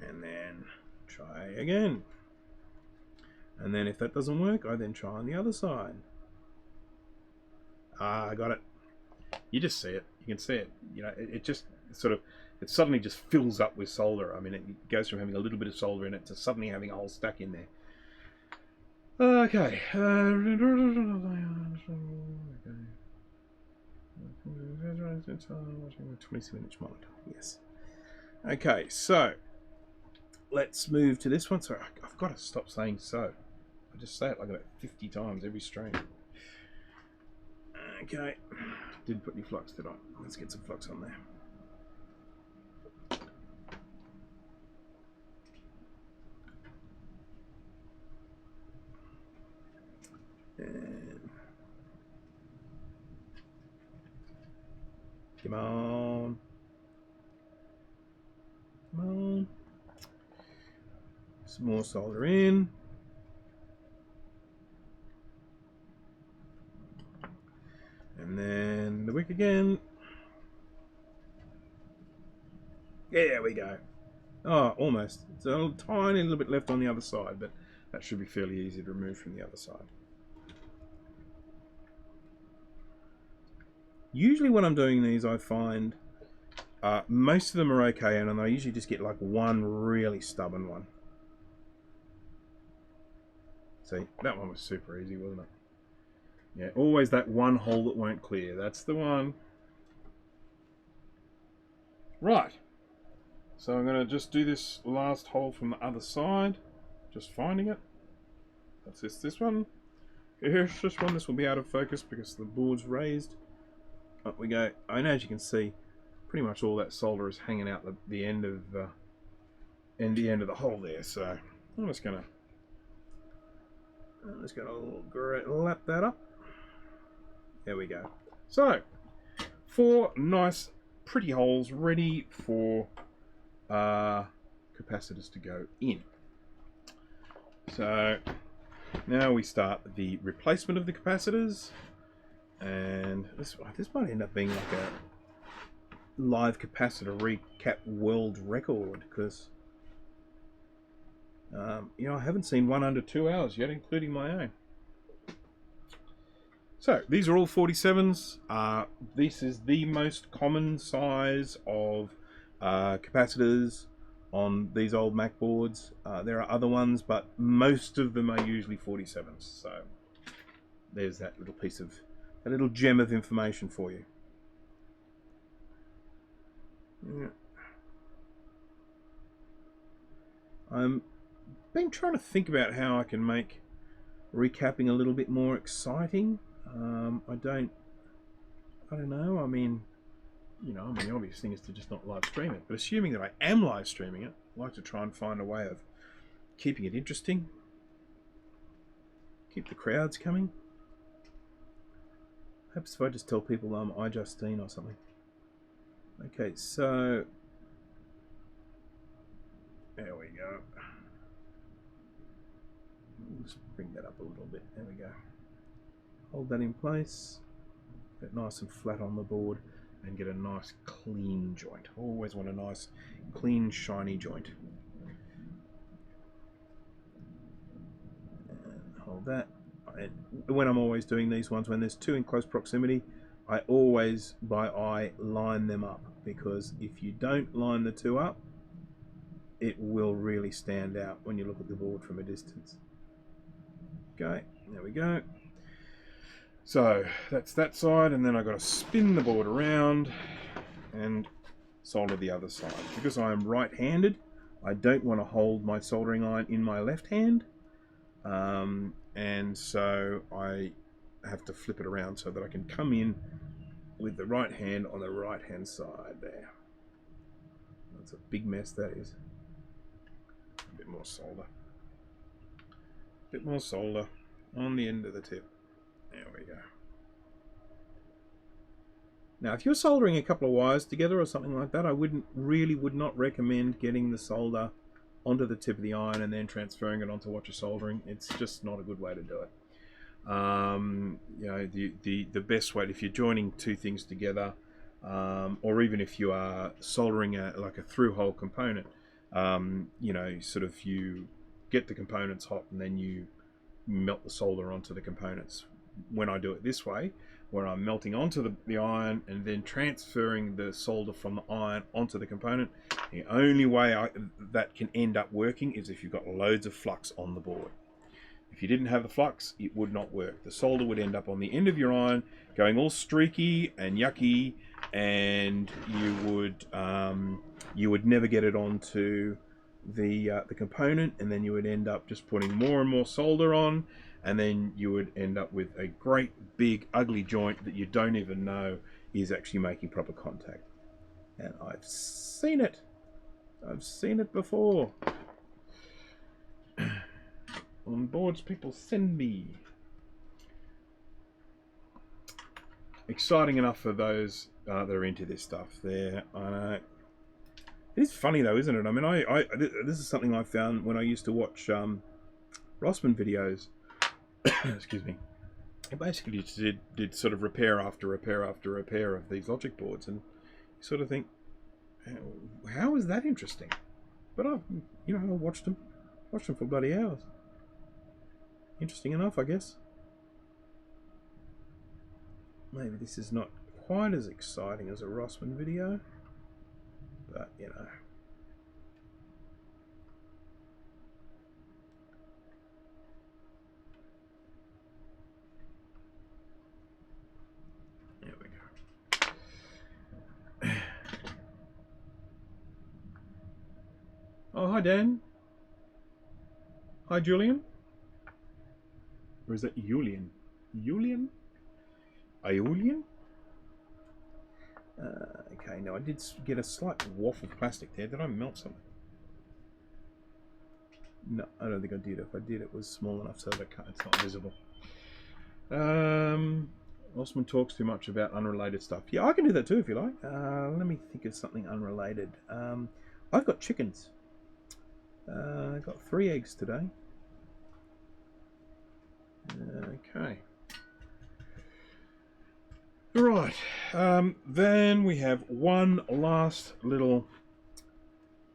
S1: And then try again. And then if that doesn't work, I then try on the other side. Ah, I got it. You just see it. You can see it. It just sort of, it suddenly just fills up with solder. I mean, it goes from having a little bit of solder in it to suddenly having a whole stack in there. Okay. 20 minutes monitor. Yes. Okay, so let's move to this one. Sorry, I've got to stop saying so. I just say it like about 50 times every stream. Okay. Didn't put any flux, did I? Let's get some flux on there. And come on. Come on. Some more solder in. And then the wick again. Yeah, there we go. Oh, almost. It's a tiny little bit left on the other side, but that should be fairly easy to remove from the other side. Usually when I'm doing these, I find most of them are okay, and I usually just get like one really stubborn one. See, that one was super easy, wasn't it? Yeah, always that one hole that won't clear. That's the one. Right. So I'm going to just do this last hole from the other side. Just finding it. That's this one. Here's just one. This will be out of focus because the board's raised. Up we go. And as you can see, pretty much all that solder is hanging out the end of the hole there. So I'm just gonna lap that up. There we go. So 4 nice, pretty holes ready for capacitors to go in. So now we start the replacement of the capacitors, and this might end up being like a live capacitor recap world record, because you know, I haven't seen one under 2 hours yet, including my own. So these are all 47s. This is the most common size of capacitors on these old Mac boards. There are other ones, but most of them are usually 47s. So there's that little piece of, a little gem of information for you. Yeah. I'm been trying to think about how I can make recapping a little bit more exciting. I don't know. I mean, you know, the obvious thing is to just not live stream it. But assuming that I am live streaming it, I'd like to try and find a way of keeping it interesting. Keep the crowds coming. Perhaps if I just tell people iJustine or something. Okay, so there we go. Let's bring that up a little bit. There we go. Hold that in place. Get it nice and flat on the board, and get a nice clean joint. Always want a nice, clean, shiny joint. And hold that. When I'm always doing these ones, when there's 2 in close proximity, I always, by eye, line them up, because if you don't line the 2 up, it will really stand out when you look at the board from a distance. Okay, there we go. So that's that side, and then I've got to spin the board around and solder the other side. Because I am right-handed, I don't want to hold my soldering iron in my left hand, and so I have to flip it around so that I can come in with the right hand on the right-hand side there. That's a big mess, that is. A bit more solder. A bit more solder on the end of the tip. There we go. Now, if you're soldering a couple of wires together or something like that, I would not recommend getting the solder onto the tip of the iron and then transferring it onto what you're soldering. It's just not a good way to do it. You know, the best way, if you're joining 2 things together, or even if you are soldering like a through-hole component, you know, sort of you get the components hot and then you melt the solder onto the components. When I do it this way, where I'm melting onto the iron and then transferring the solder from the iron onto the component, the only way that can end up working is if you've got loads of flux on the board. If you didn't have the flux, it would not work. The solder would end up on the end of your iron, going all streaky and yucky, and you would never get it onto the component, and then you would end up just putting more and more solder on, and then you would end up with a great big ugly joint that you don't even know is actually making proper contact. And I've seen it. I've seen it before. On boards people send me. Exciting enough for those that are into this stuff there. I know. It is funny though, isn't it? I mean, this is something I found when I used to watch Rossmann videos. Excuse me. It basically did sort of repair after repair after repair of these logic boards, and you sort of think, how is that interesting? But I watched them for bloody hours. Interesting enough, I guess. Maybe this is not quite as exciting as a Rossmann video, but you know. There we go. Oh, hi Dan. Hi Julian. Or is that Julian? Julian? Aeolian? Okay, now I did get a slight waft of plastic there. Did I melt something? No, I don't think I did. If I did, it was small enough so that it's not visible. Osman talks too much about unrelated stuff. Yeah, I can do that too if you like. Let me think of something unrelated. I've got chickens. I got 3 eggs today. Okay. Right. Then we have one last little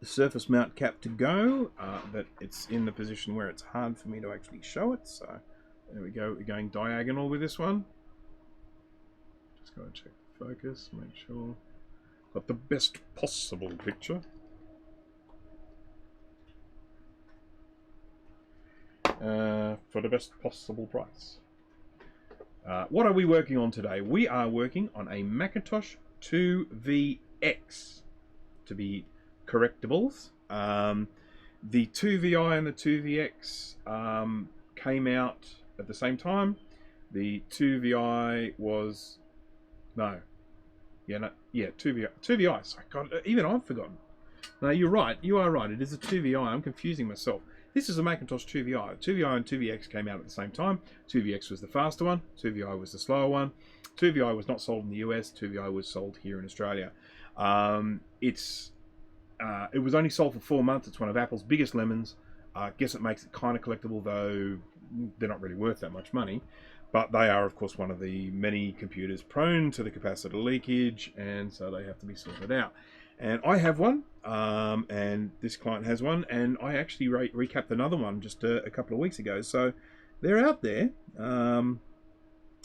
S1: surface mount cap to go, but it's in the position where it's hard for me to actually show it. So there we go. We're going diagonal with this one. Just go and check the focus, make sure got the best possible picture. For the best possible price. What are we working on today? We are working on a Macintosh IIVX, to be correctables. The 2VI and the 2VX came out at the same time. The 2VI was... No. Yeah, 2VI. Sorry, God, even I've forgotten. No, you're right. You are right. It is a 2VI. I'm confusing myself. This is a Macintosh 2VI. 2VI and 2VX came out at the same time. 2VX was the faster one. 2VI was the slower one. 2VI was not sold in the US. 2VI was sold here in Australia. It was only sold for 4 months. It's one of Apple's biggest lemons. I guess it makes it kind of collectible, though they're not really worth that much money. But they are, of course, one of the many computers prone to the capacitor leakage, and so they have to be sorted out. And I have one, and this client has one, and I actually recapped another one just a couple of weeks ago. So they're out there,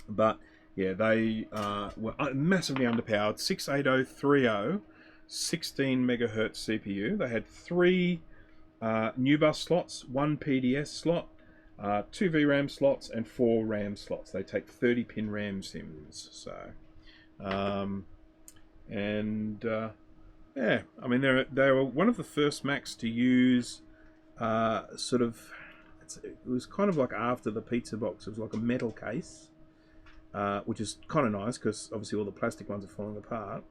S1: but yeah, they were massively underpowered. 68030, 16 megahertz CPU. They had 3 new bus slots, 1 PDS slot, 2 VRAM slots, and 4 RAM slots. They take 30-pin RAM sims. So, yeah, I mean, they were one of the first Macs to use sort of, it was kind of like after the pizza box. It was like a metal case, which is kind of nice because obviously all the plastic ones are falling apart.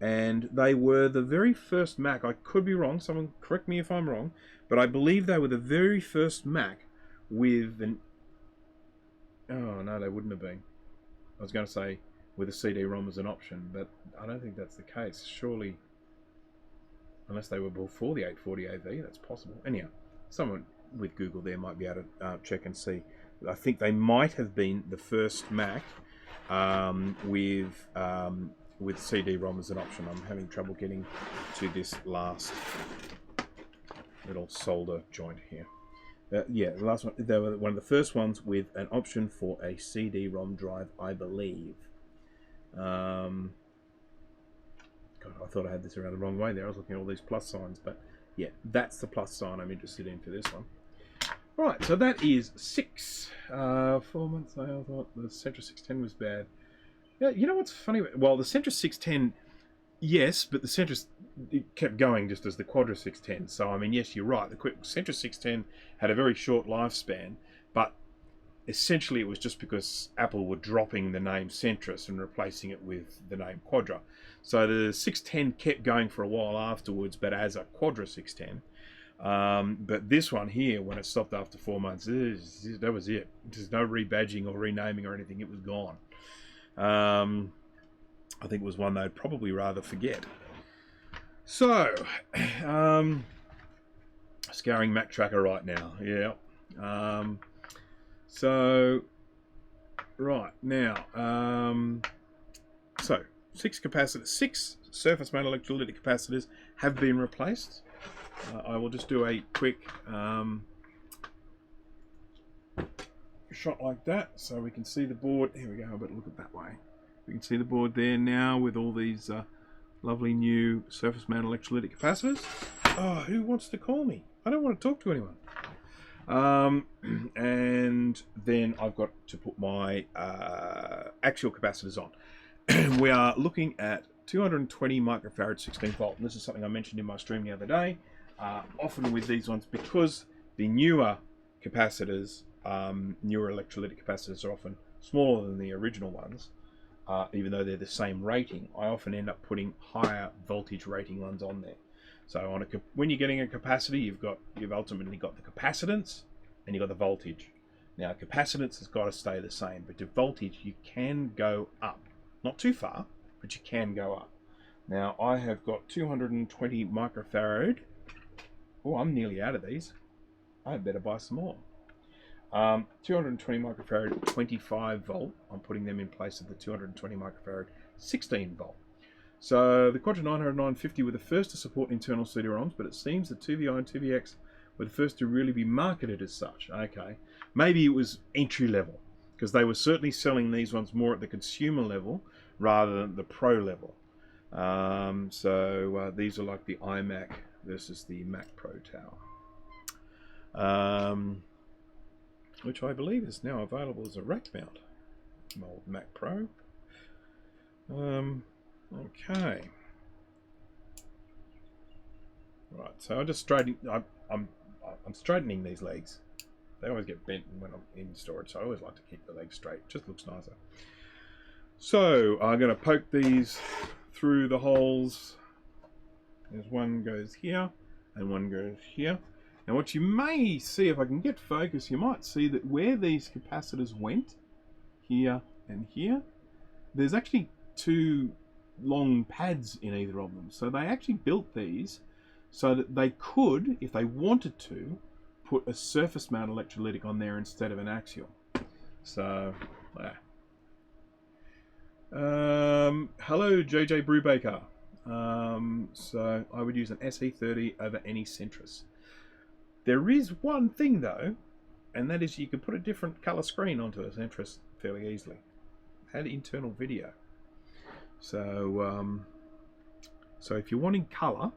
S1: And they were the very first Mac, I could be wrong, someone correct me if I'm wrong, but I believe they were the very first Mac with an... Oh, no, they wouldn't have been. I was going to say with a CD-ROM as an option, but I don't think that's the case. Surely, unless they were before the 840AV, that's possible. Anyhow, someone with Google there might be able to check and see. I think they might have been the first Mac with CD-ROM as an option. I'm having trouble getting to this last little solder joint here. Yeah, the last one. They were one of the first ones with an option for a CD-ROM drive, I believe. God, I thought I had this around the wrong way there. I was looking at all these plus signs, but yeah, that's the plus sign I'm interested in for this one. Right, so that is 6. 4 months. I thought the Centra 610 was bad. Yeah, you know what's funny? Well, the Centra 610, yes, but the Centra it kept going just as the Quadra 610. So, I mean, yes, you're right. The Centra 610 had a very short lifespan, but essentially it was just because Apple were dropping the name Centris and replacing it with the name Quadra. So the 610 kept going for a while afterwards, but as a Quadra 610. But this one here, when it stopped after 4 months, that was it. There's no rebadging or renaming or anything. It was gone. I think it was one they'd probably rather forget. So, scouring Mac Tracker right now. Yeah. So, right now, so 6 surface mount electrolytic capacitors have been replaced. I will just do a quick shot like that so we can see the board. Here we go. I better look at that way. We can see the board there now with all these lovely new surface mount electrolytic capacitors. Oh, who wants to call me? I don't want to talk to anyone. And then I've got to put my actual capacitors on. We are looking at 220 microfarad 16 volt. And this is something I mentioned in my stream the other day. Often with these ones, because the newer capacitors newer electrolytic capacitors are often smaller than the original ones, even though they're the same rating. I often end up putting higher voltage rating ones on there. So when you're getting a capacitor, you've ultimately got the capacitance and you've got the voltage. Now, capacitance has got to stay the same, but the voltage you can go up. Not too far, but you can go up. Now, I have got 220 microfarad. Oh, I'm nearly out of these. I better buy some more. 220 microfarad 25 volt. I'm putting them in place of the 220 microfarad 16 volt. So the Quadra 900 950 were the first to support internal CD-ROMs, but it seems the IIvi and IIvX were the first to really be marketed as such. Okay, maybe it was entry level, because they were certainly selling these ones more at the consumer level rather than the pro level. These are like the iMac versus the Mac Pro Tower, which I believe is now available as a rack mount. My old Mac Pro. Okay. Right, so I'm straightening these legs. They always get bent when I'm in storage, so I always like to keep the legs straight. It just looks nicer. So I'm going to poke these through the holes. There's one goes here and one goes here. Now what you may see, if I can get focus, you might see that where these capacitors went, here and here, there's actually two long pads in either of them. So they actually built these so that they could, if they wanted to, put a surface mount electrolytic on there instead of an axial. So, hello JJ Brubaker. So I would use an SE30 over any Centris. There is one thing though, and that is you can put a different color screen onto a Centris fairly easily. Had internal video. So if you're wanting color,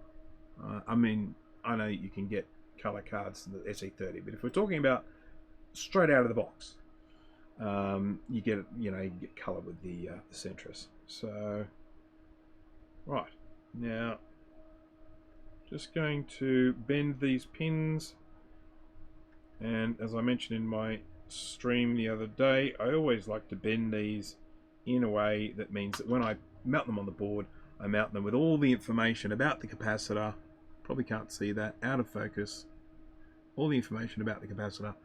S1: I mean, I know you can get color cards in the SE30, but if we're talking about straight out of the box, you get color with the Centris. So, right now, just going to bend these pins, and as I mentioned in my stream the other day, I always like to bend these in a way that means that when I mount them on the board, I mount them with all the information about the capacitor. Probably can't see that, out of focus. All the information about the capacitor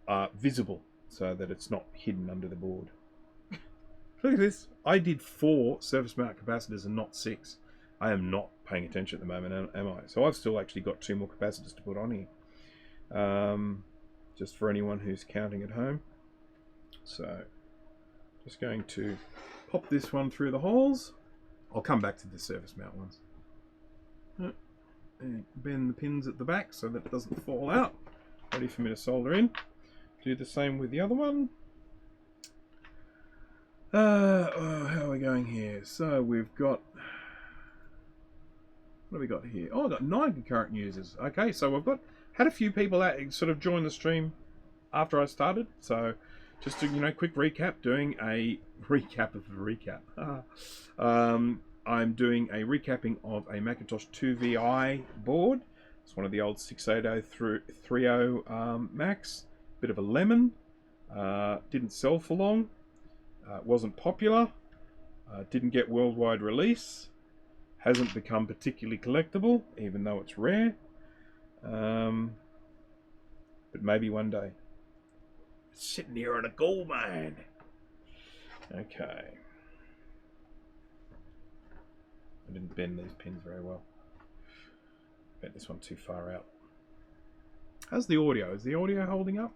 S1: are visible so that it's not hidden under the board. Look at this. I did 4 surface mount capacitors and not 6. I am not paying attention at the moment, am I? So I've still actually got 2 more capacitors to put on here. Just for anyone who's counting at home. So just going to pop this one through the holes. I'll come back to the surface mount ones. And bend the pins at the back so that it doesn't fall out. Ready for me to solder in. Do the same with the other one. How are we going here? So we've got... What have we got here? Oh, I've got 9 concurrent users. Okay, so we've had a few people sort of join the stream after I started. So just to, quick recap, doing a recap of the recap. I'm doing a recapping of a Macintosh IIvi board. It's one of the old 680-30 Macs. Bit of a lemon. Didn't sell for long. Wasn't popular. Didn't get worldwide release. Hasn't become particularly collectible, even though it's rare. But maybe one day. Sitting here on a gold mine. Okay. I didn't bend these pins very well. Bent this one too far out. How's the audio? Is the audio holding up?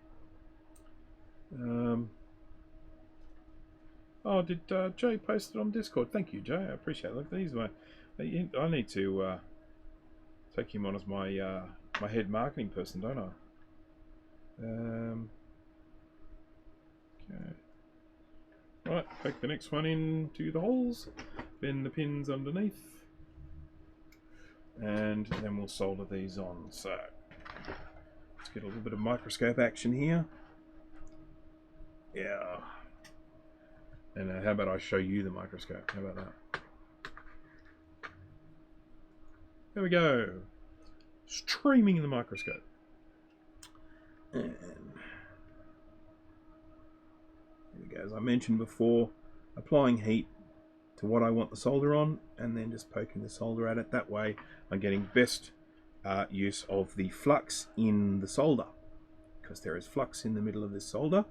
S1: Oh, did Jay post it on Discord? Thank you, Jay. I appreciate it. Look, these are I need to take him on as my my head marketing person, don't I? Okay. Right, poke the next one into the holes, bend the pins underneath, and then we'll solder these on. So let's get a little bit of microscope action here. Yeah. And how about I show you the microscope? How about that? There we go. Streaming in the microscope. And as I mentioned before, applying heat to what I want the solder on, and then just poking the solder at it. That way I'm getting best use of the flux in the solder, because there is flux in the middle of this solder,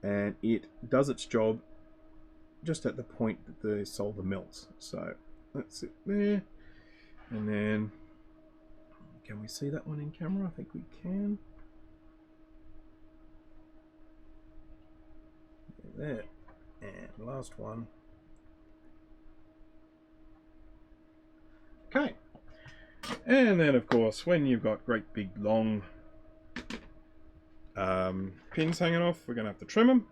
S1: and it does its job just at the point that the solder melts. So that's it there. And then, can we see that one in camera? I think we can. There. And last one. Okay. And then, of course, when you've got great big long pins hanging off, we're going to have to trim them.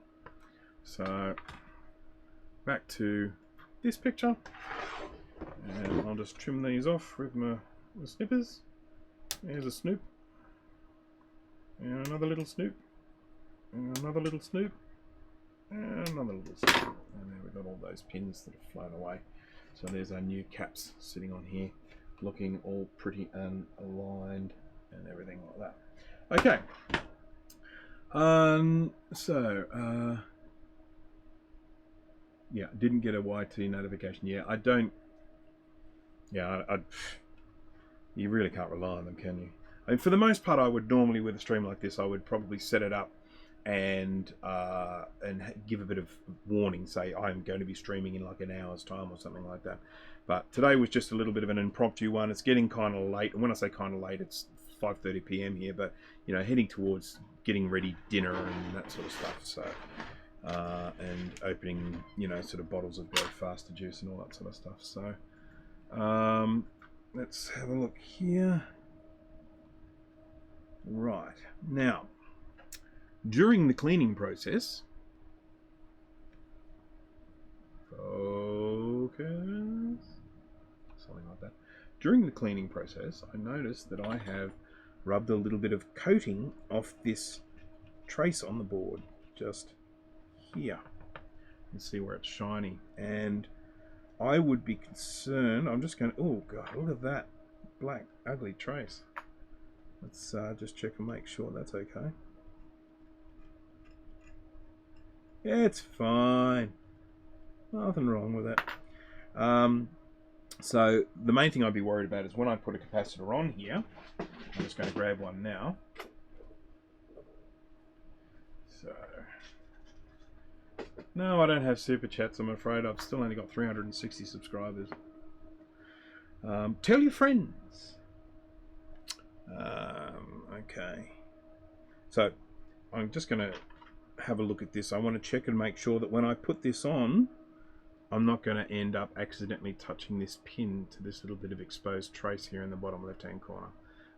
S1: So back to this picture, and I'll just trim these off with my snippers. There's a snoop, and another little snoop, and another little snoop, and another little snoop. And then we've got all those pins that have flown away. So there's our new caps sitting on here, looking all pretty and aligned and everything like that. Okay. Yeah, didn't get a YT notification. Yeah, I don't. Yeah, you really can't rely on them, can you? I mean, for the most part, I would normally, with a stream like this, I would probably set it up and give a bit of warning, say I'm going to be streaming in like an hour's time or something like that. But today was just a little bit of an impromptu one. It's getting kind of late, and when I say kind of late, it's 5:30 p.m. here, but you know, heading towards getting ready dinner and that sort of stuff. So and opening, you know, sort of bottles of Go Faster juice and all that sort of stuff. So let's have a look here. Right, now during the cleaning process, focus, something like that. During the cleaning process, I noticed that I have rubbed a little bit of coating off this trace on the board, just here. You can see where it's shiny, and I would be concerned. I'm just going to, oh god, look at that black ugly trace. Let's just check and make sure that's okay. Yeah, it's fine. Nothing wrong with it. So the main thing I'd be worried about is when I put a capacitor on here. I'm just going to grab one now. So, no, I don't have super chats, I'm afraid. I've still only got 360 subscribers. Tell your friends. Okay. So, I'm just going to have a look at this. I want to check and make sure that when I put this on, I'm not going to end up accidentally touching this pin to this little bit of exposed trace here in the bottom left hand corner.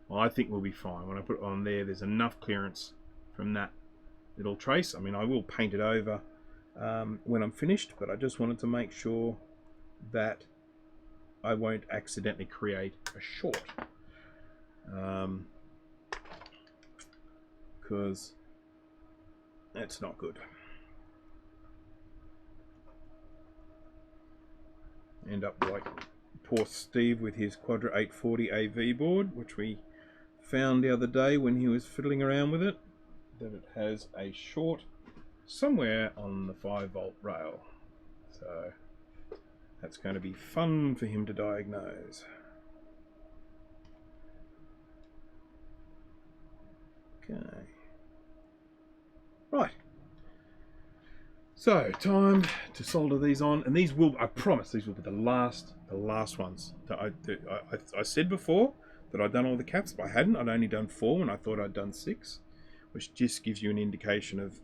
S1: Well, I think we'll be fine. When I put it on there, there's enough clearance from that little trace. I mean, I will paint it over when I'm finished, but I just wanted to make sure that I won't accidentally create a short. Because that's not good. End up like poor Steve with his Quadra 840 AV board, which we found the other day when he was fiddling around with it, that it has a short somewhere on the 5-volt rail. So that's going to be fun for him to diagnose. Okay. Right. So, time to solder these on, and these will, I promise, these will be the last ones. That I said before that I'd done all the caps, but I hadn't. I'd only done 4 when I thought I'd done 6, which just gives you an indication of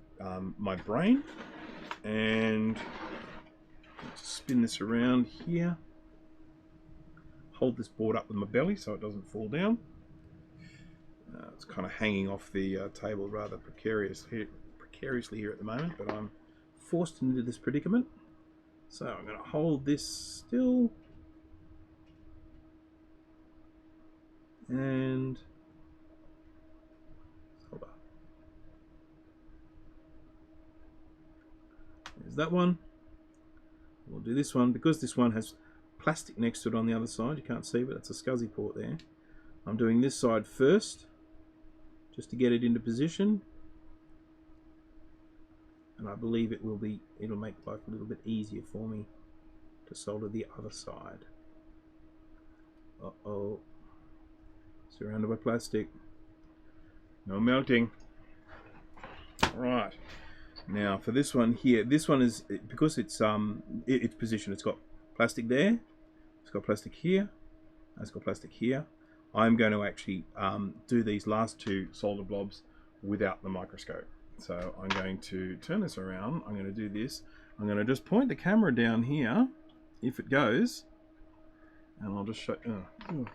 S1: my brain. And let's spin this around here. Hold this board up with my belly so it doesn't fall down. It's kind of hanging off the table rather precariously here at the moment, but I'm forced into this predicament. So I'm going to hold this still and hold up. There's that one. We'll do this one because this one has plastic next to it on the other side. You can't see, but it's a SCSI port there. I'm doing this side first just to get it into position. and I believe it'll make life a little bit easier for me to solder the other side. Uh-oh. Surrounded by plastic. No melting. Right. Now for this one here, this one is, because it's positioned, it's got plastic there, it's got plastic here, it's got plastic here. I'm going to actually do these last two solder blobs without the microscope. So I'm going to turn this around, I'm going to do this, I'm going to just point the camera down here, if it goes, and I'll just show, there we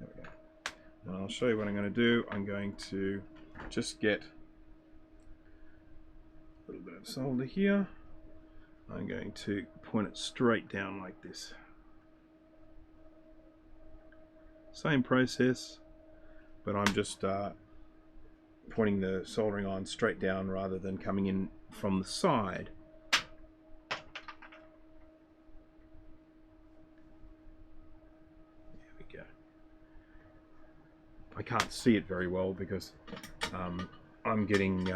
S1: go. And I'll show you what I'm going to do. I'm going to just get a little bit of solder here. I'm going to point it straight down like this. Same process, but I'm just pointing the soldering iron straight down rather than coming in from the side. There we go. I can't see it very well because I'm getting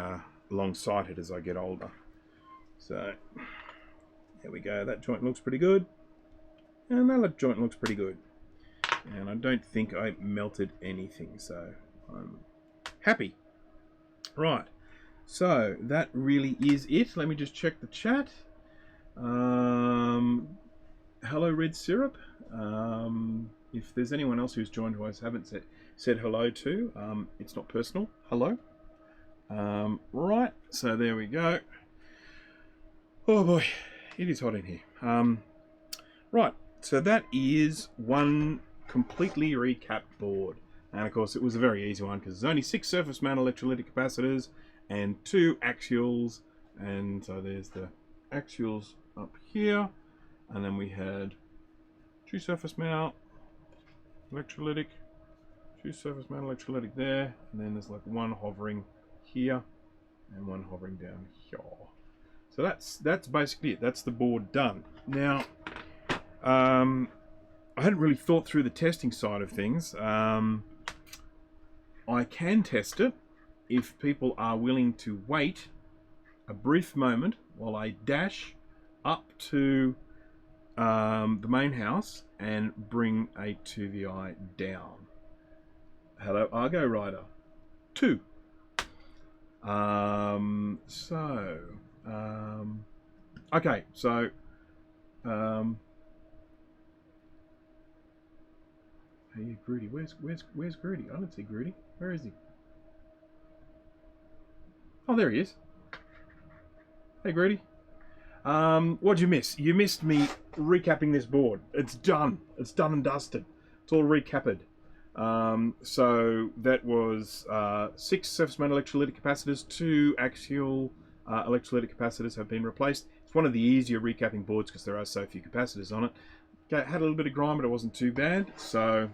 S1: long-sighted as I get older. So there we go. That joint looks pretty good, and that joint looks pretty good. And I don't think I melted anything, so I'm happy. Right, so that really is it. Let me just check the chat. Hello, Red Syrup. If there's anyone else who's joined who I haven't said hello to, it's not personal. Hello. Right, so there we go. Oh boy, it is hot in here. Right, so that is one completely recapped board. And of course it was a very easy one because there's only 6 surface mount electrolytic capacitors and 2 axials. And so there's the axials up here. And then we had 2 surface mount electrolytic, 2 surface mount electrolytic there. And then there's like one hovering here and one hovering down here. So that's basically it. That's the board done. Now, I hadn't really thought through the testing side of things. I can test it if people are willing to wait a brief moment while I dash up to the main house and bring a 2VI down. Hello, Argo Rider 2. Okay, so hey, Grudy, where's Grudy? I don't see Grudy. Where is he? Oh, there he is. Hey, Grudy. What'd you miss? You missed me recapping this board. It's done. It's done and dusted. It's all recapped. So that was 6 surface mount electrolytic capacitors, 2 axial electrolytic capacitors have been replaced. It's one of the easier recapping boards because there are so few capacitors on it. Okay, had a little bit of grime, but it wasn't too bad. So,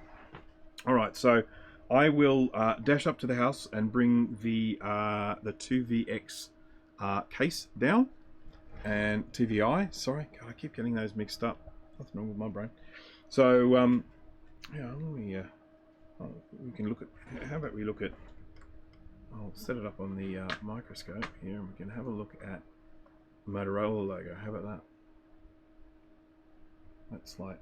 S1: all right. So I will dash up to the house and bring the 2VX case down. And 2VI, sorry, God, I keep getting those mixed up. Nothing wrong with my brain. So, yeah, we can look at, how about we look at, I'll set it up on the microscope here, and we can have a look at Motorola logo. How about that? That's like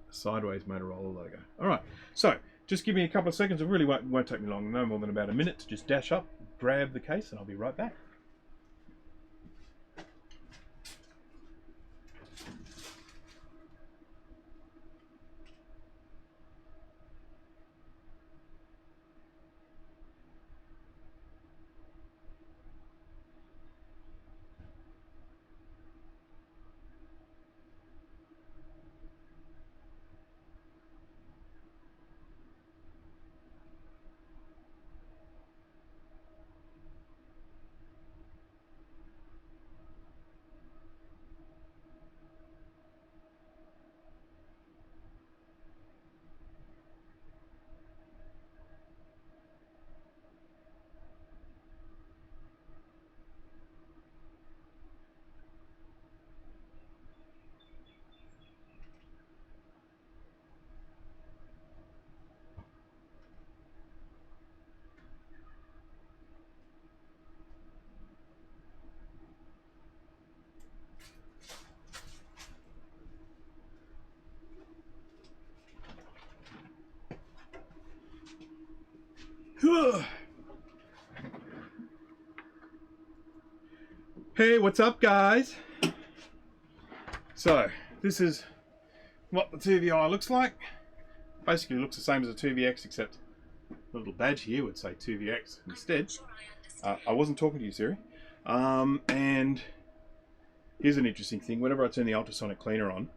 S1: a sideways Motorola logo. All right, so just give me a couple of seconds. It really won't take me long, no more than about a minute to just dash up, grab the case, and I'll be right back. Hey, what's up, guys? So, this is what the IIvi looks like. Basically looks the same as a IIVX, except the little badge here would say IIVX instead. I wasn't talking to you, Siri. And here's an interesting thing. Whenever I turn the ultrasonic cleaner on,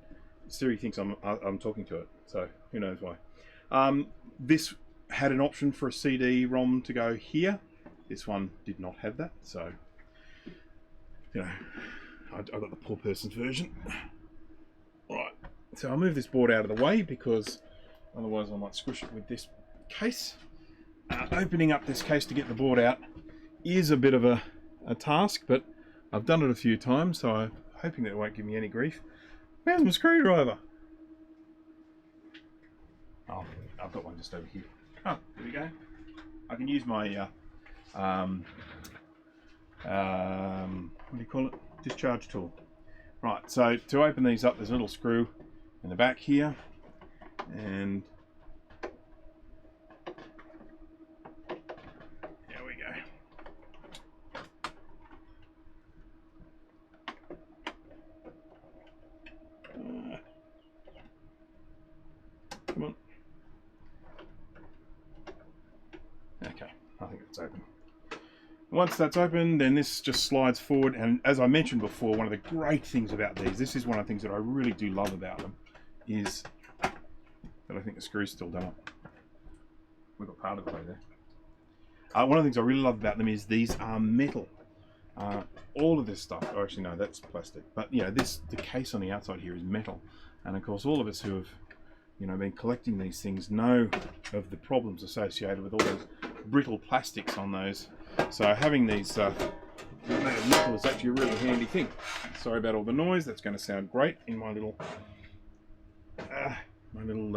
S1: Siri thinks I'm talking to it. So, who knows why. This had an option for a CD-ROM to go here. This one did not have that, so... You know, I got the poor person's version. Right, so I'll move this board out of the way because otherwise I might squish it with this case. Opening up this case to get the board out is a bit of a task, but I've done it a few times, so I'm hoping that it won't give me any grief. Where's my screwdriver? Oh, I've got one just over here. Oh, there we go. I can use my what do you call it? Discharge tool. Right, so to open these up, there's a little screw in the back here, and there we go. Come on. Okay, I think it's open. Once that's open, then this just slides forward, and as I mentioned before, one of the great things about these, this is one of the things that I really do love about them, is that I think the screw's still done up. We've got part of the way there. One of the things I really love about them is these are metal. All of this stuff, oh, actually no, that's plastic, but you know, the case on the outside here is metal, and of course all of us who have been collecting these things know of the problems associated with all those brittle plastics on those. So having these made of nickel is actually a really handy thing. Sorry about all the noise. That's going to sound great in my little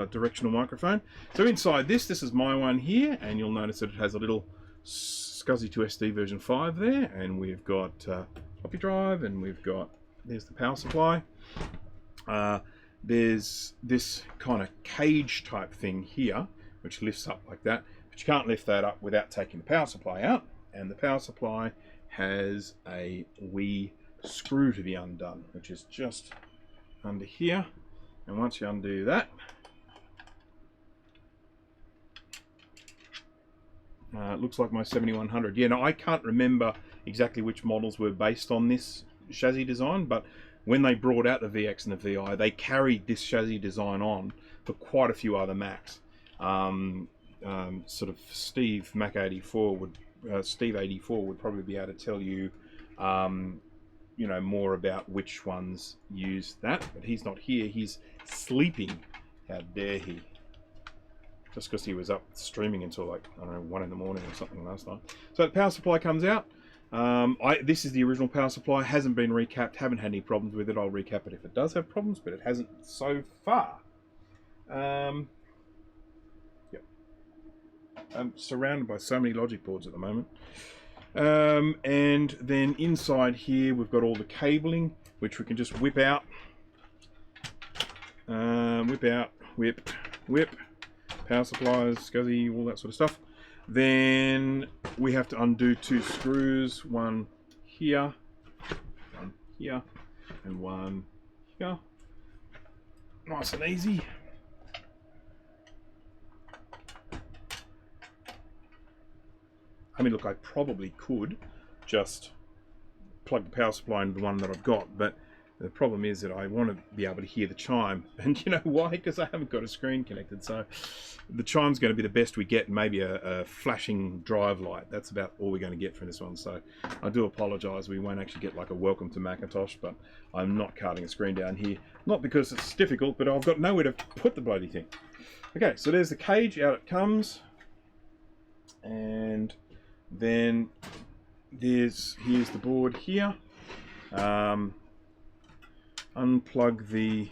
S1: directional microphone. So inside this is my one here, and you'll notice that it has a little SCSI to SD version 5 there, and we've got floppy drive, and there's the power supply. There's this kind of cage type thing here, which lifts up like that, but you can't lift that up without taking the power supply out. And the power supply has a wee screw to be undone, which is just under here. And once you undo that, it looks like my 7100. Yeah, now I can't remember exactly which models were based on this chassis design, but when they brought out the VX and the VI, they carried this chassis design on for quite a few other Macs. Sort of Steve Mac 84 would. Steve 84 would probably be able to tell you, more about which ones use that. But he's not here. He's sleeping. How dare he? Just because he was up streaming until like, I don't know, 1 in the morning or something last night. So the power supply comes out. This is the original power supply. Hasn't been recapped. Haven't had any problems with it. I'll recap it if it does have problems, but it hasn't so far. I'm surrounded by so many logic boards at the moment. And then inside here we've got all the cabling, which we can just whip out. Whip out, whip. Power supplies, SCSI, all that sort of stuff. Then we have to undo 2 screws, one here, and one here. Nice and easy. I mean, look, I probably could just plug the power supply into the one that I've got, but the problem is that I want to be able to hear the chime. And you know why? Because I haven't got a screen connected. So the chime's going to be the best we get, maybe a flashing drive light. That's about all we're going to get from this one. So I do apologise. We won't actually get like a welcome to Macintosh, but I'm not carting a screen down here. Not because it's difficult, but I've got nowhere to put the bloody thing. Okay, so there's the cage. Out it comes. And then here's the board here. Unplug the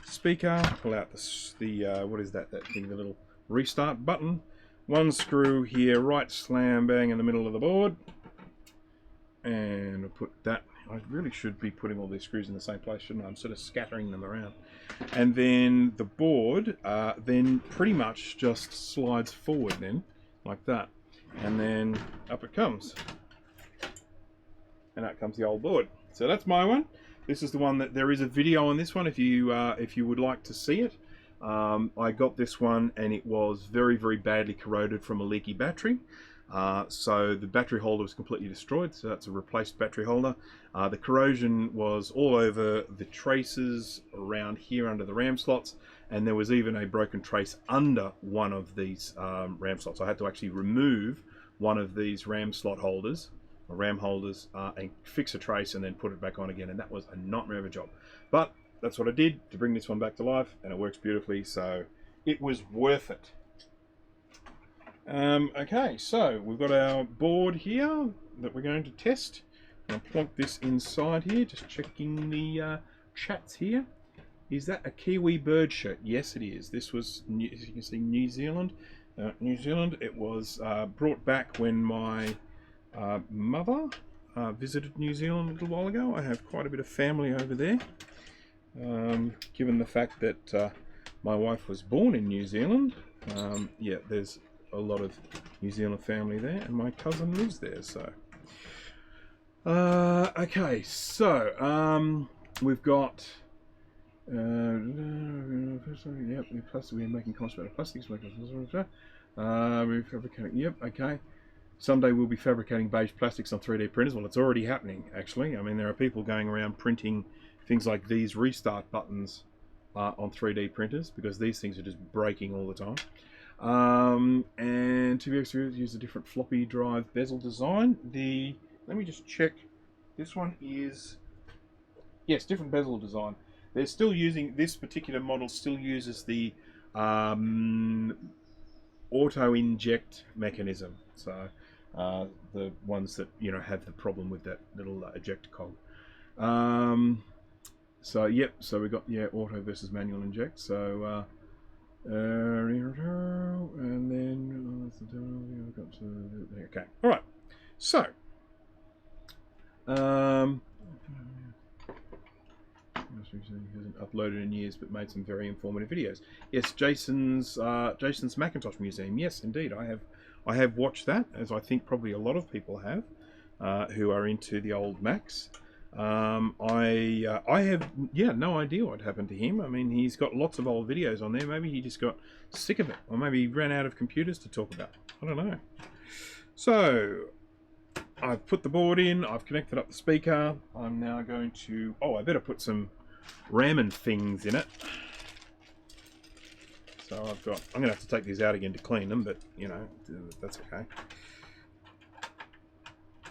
S1: speaker, pull out the what is that thing, the little restart button. One screw here, right slam bang in the middle of the board. And I'll put that, I really should be putting all these screws in the same place, shouldn't I? I'm sort of scattering them around. And then the board then pretty much just slides forward then, like that. And then up it comes. and out comes the old board. So that's my one. This is the one that there is a video on this one if you would like to see it. I got this one and it was very, very badly corroded from a leaky battery. So the battery holder was completely destroyed, so that's a replaced battery holder. The corrosion was all over the traces around here under the RAM slots, and there was even a broken trace under one of these RAM slots. I had to actually remove one of these RAM slot holders, or RAM holders, and fix a trace and then put it back on again, and that was a nightmare of a job. But that's what I did to bring this one back to life, and it works beautifully, so it was worth it. Okay, so we've got our board here that we're going to test. I'll plonk this inside here, just checking the chats here. Is that a Kiwi bird shirt? Yes, it is. This was, as you can see, New Zealand. It was brought back when my mother visited New Zealand a little while ago. I have quite a bit of family over there. Given the fact that my wife was born in New Zealand, yeah, there's a lot of New Zealand family there, and my cousin lives there. So okay, so we've got yep, we're making comments about plastics, we're fabricating, yep, okay. Someday we'll be fabricating beige plastics on 3D printers. Well, it's already happening, actually. I mean, there are people going around printing things like these restart buttons on 3D printers, because these things are just breaking all the time. And to be experienced, use a different floppy drive bezel design. Let me just check. This one is, yes, different bezel design. They're still using, this particular model still uses the auto inject mechanism. So the ones that, you know, have the problem with that little ejector cog. So yep, so we got, yeah, auto versus manual inject. So and then okay, all right. So hasn't uploaded in years, but made some very informative videos. Yes, Jason's Macintosh Museum. Yes, indeed, I have watched that, as I think probably a lot of people have, who are into the old Macs. I have, yeah, no idea what happened to him. I mean, he's got lots of old videos on there. Maybe he just got sick of it, or maybe he ran out of computers to talk about. I don't know. So I've put the board in, I've connected up the speaker. I'm now going to, oh, I better put some RAM and things in it. So I'm gonna have to take these out again to clean them, but you know, that's okay.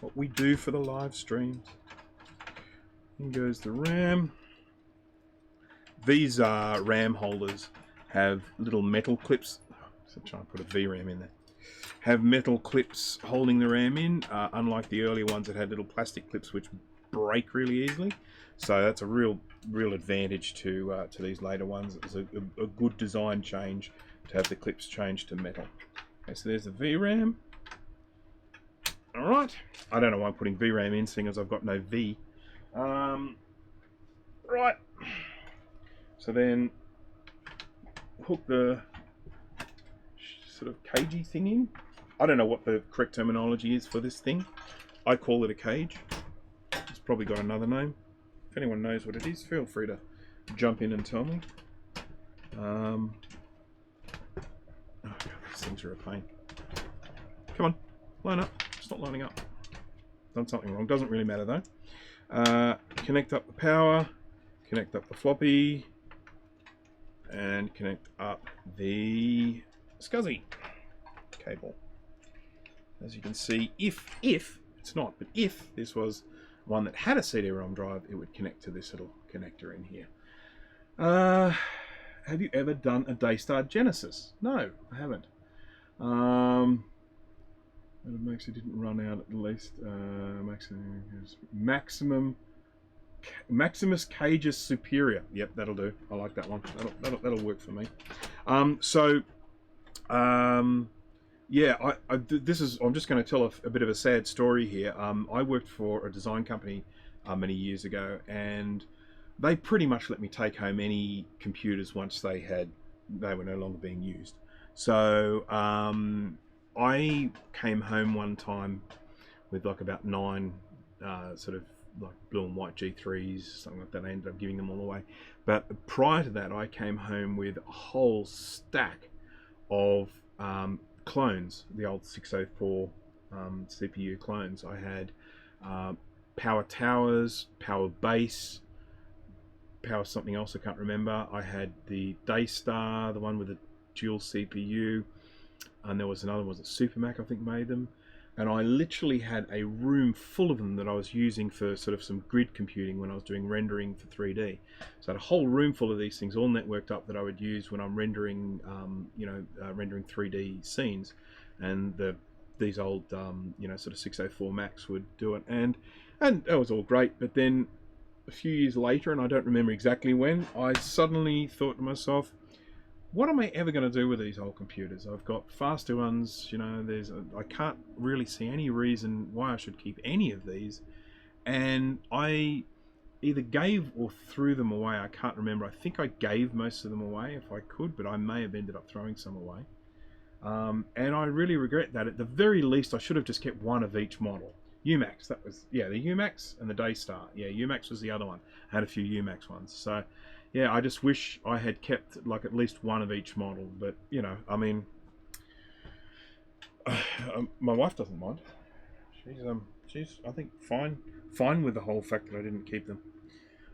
S1: What we do for the live streams. In goes the RAM. These RAM holders have little metal clips. So try and put a VRAM in there. Have metal clips holding the RAM in, unlike the earlier ones that had little plastic clips which break really easily. So that's a real advantage to these later ones. It's a good design change to have the clips changed to metal. Okay, so there's the VRAM. All right. I don't know why I'm putting VRAM in, seeing as I've got no V. Right, so then hook the sort of cagey thing in. I don't know what the correct terminology is for this thing. I call it a cage. It's probably got another name. If anyone knows what it is, feel free to jump in and tell me. Oh God, these things are a pain. Come on, line up. It's not lining up. Done something wrong. Doesn't really matter though. Connect up the power, connect up the floppy, and connect up the SCSI cable. As you can see, if it's not, but if this was one that had a CD-ROM drive, it would connect to this little connector in here. Have you ever done a Daystar Genesis? No, I haven't. Max, it didn't run out at least. Maximus Cage's Superior. Yep, that'll do. I like that one. That'll work for me. Yeah, I'm just going to tell a bit of a sad story here. I worked for a design company many years ago, and they pretty much let me take home any computers once they were no longer being used. So I came home one time with like about 9 sort of like blue and white G3s, something like that. I ended up giving them all away. But prior to that, I came home with a whole stack of clones, the old 604 CPU clones. I had power towers, power base, power something else I can't remember. I had the Daystar, the one with the dual CPU, and there was another one, was it Supermac I think made them. And I literally had a room full of them that I was using for sort of some grid computing when I was doing rendering for 3D. So I had a whole room full of these things all networked up that I would use when I'm rendering, rendering 3D scenes. And these old, sort of 604 Macs would do it. And that was all great. But then a few years later, and I don't remember exactly when, I suddenly thought to myself, what am I ever going to do with these old computers? I've got faster ones, I can't really see any reason why I should keep any of these. And I either gave or threw them away. I can't remember. I think I gave most of them away if I could, but I may have ended up throwing some away. And I really regret that. At the very least, I should have just kept one of each model. UMax, that was, the UMax and the Daystar. Yeah, UMax was the other one. I had a few UMax ones. So, yeah, I just wish I had kept like at least one of each model. But, I mean, my wife doesn't mind. She's I think fine with the whole fact that I didn't keep them.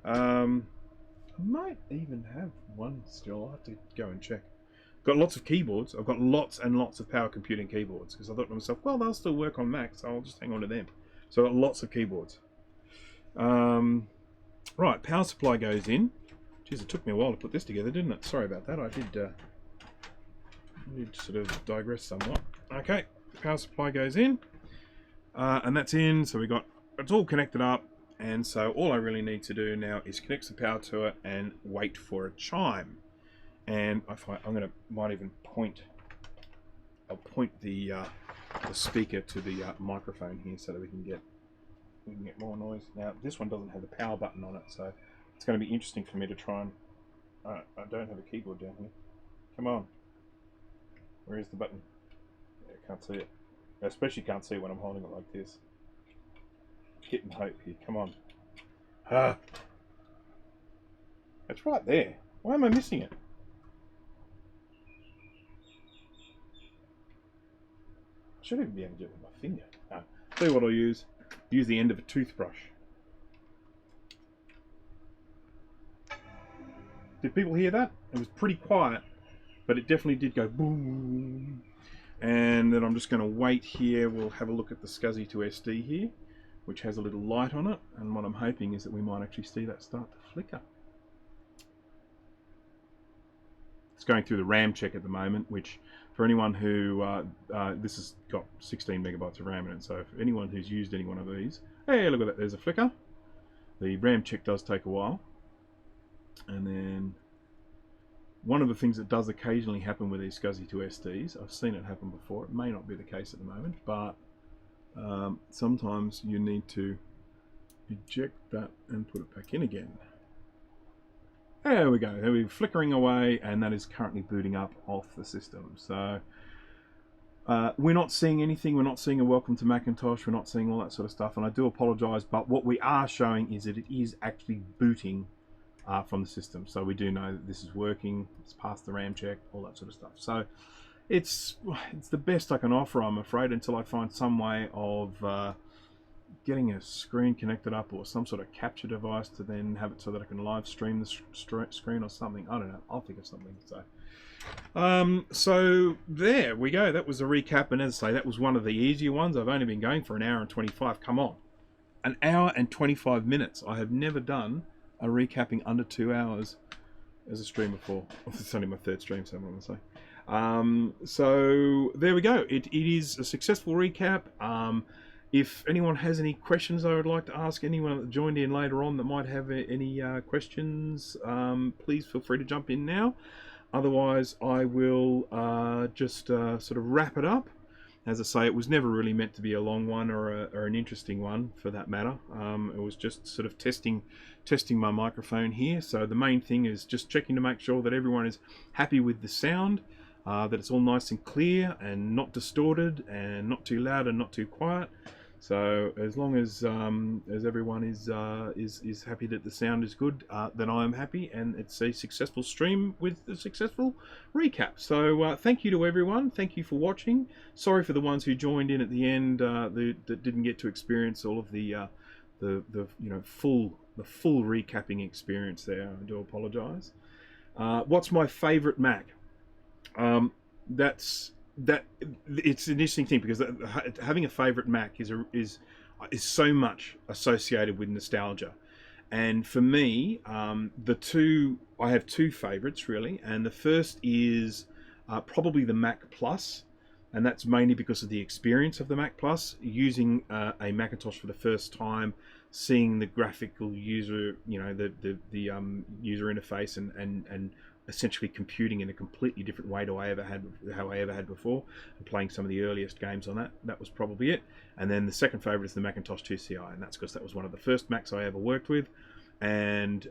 S1: I might even have one still. I'll have to go and check. Got lots of keyboards. I've got lots and lots of power computing keyboards because I thought to myself, well, they'll still work on Mac, so I'll just hang on to them. So I've got lots of keyboards. Right, power supply goes in. Geez, it took me a while to put this together, didn't it? Sorry about that. I did sort of digress somewhat. Okay, power supply goes in, and that's in. So it's all connected up, and so all I really need to do now is connect some power to it and wait for a chime. And I'll point the speaker to the microphone here so that we can get more noise. Now this one doesn't have the power button on it, so it's going to be interesting for me to try and. I don't have a keyboard down here. Come on. Where is the button? Yeah, I can't see it. I especially can't see it when I'm holding it like this. Hit and hope here. Come on. It's right there. Why am I missing it? I should even be able to do it with my finger. Tell you what I'll use. Use the end of a toothbrush. Did people hear that? It was pretty quiet, but it definitely did go boom. And then I'm just going to wait here. We'll have a look at the SCSI to SD here, which has a little light on it. And what I'm hoping is that we might actually see that start to flicker. It's going through the RAM check at the moment, which for anyone who, this has got 16 megabytes of RAM in it, so if anyone who's used any one of these, hey, look at that, there's a flicker. The RAM check does take a while. And then one of the things that does occasionally happen with these SCSI to SDs, I've seen it happen before, it may not be the case at the moment, but sometimes you need to eject that and put it back in again. There we go, we're flickering away, and that is currently booting up off the system. So we're not seeing anything, we're not seeing a welcome to Macintosh, we're not seeing all that sort of stuff, and I do apologise, but what we are showing is that it is actually booting from the system. So we do know that this is working, it's passed the RAM check, all that sort of stuff. So it's the best I can offer, I'm afraid, until I find some way of getting a screen connected up or some sort of capture device to then have it so that I can live stream the screen or something. I don't know, I'll think of something. So there we go, that was a recap, and as I say, that was one of the easier ones. I've only been going for an hour and 25, come on, an hour and 25 minutes. I have never done a recapping under 2 hours as a stream before. It's only my third stream, so I'm going to say. So there we go, it is a successful recap. If anyone has any questions I would like to ask anyone that joined in later on that might have any questions, please feel free to jump in now. Otherwise, I will just sort of wrap it up. As I say, it was never really meant to be a long one or an interesting one for that matter. It was just sort of testing my microphone here. So the main thing is just checking to make sure that everyone is happy with the sound, that it's all nice and clear and not distorted and not too loud and not too quiet. So as long as everyone is happy that the sound is good, then I am happy, and it's a successful stream with a successful recap. So thank you to everyone. Thank you for watching. Sorry for the ones who joined in at the end that didn't get to experience all of the full recapping experience there. I do apologise. What's my favourite Mac? It's an interesting thing, because having a favorite Mac is so much associated with nostalgia. And for me, I have two favorites really, and the first is probably the Mac Plus, and that's mainly because of the experience of the Mac Plus, using a Macintosh for the first time, seeing the graphical user, the user interface, and essentially computing in a completely different way to how I ever had before, and playing some of the earliest games on that. That was probably it. And then the second favorite is the Macintosh IIvi, and that's because that was one of the first Macs I ever worked with, and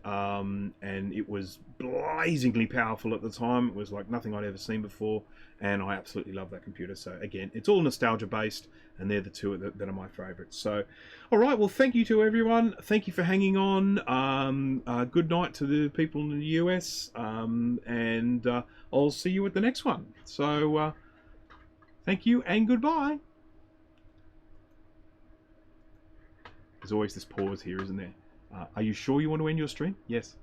S1: it was blazingly powerful at the time. It was like nothing I'd ever seen before, and I absolutely love that computer. So again, it's all nostalgia based, and they're the two that are my favorites. So all right, well, thank you to everyone. Thank you for hanging on. Good night to the people in the US, and I'll see you at the next one. So thank you and goodbye. There's always this pause here, isn't there? Are you sure you want to end your stream? Yes.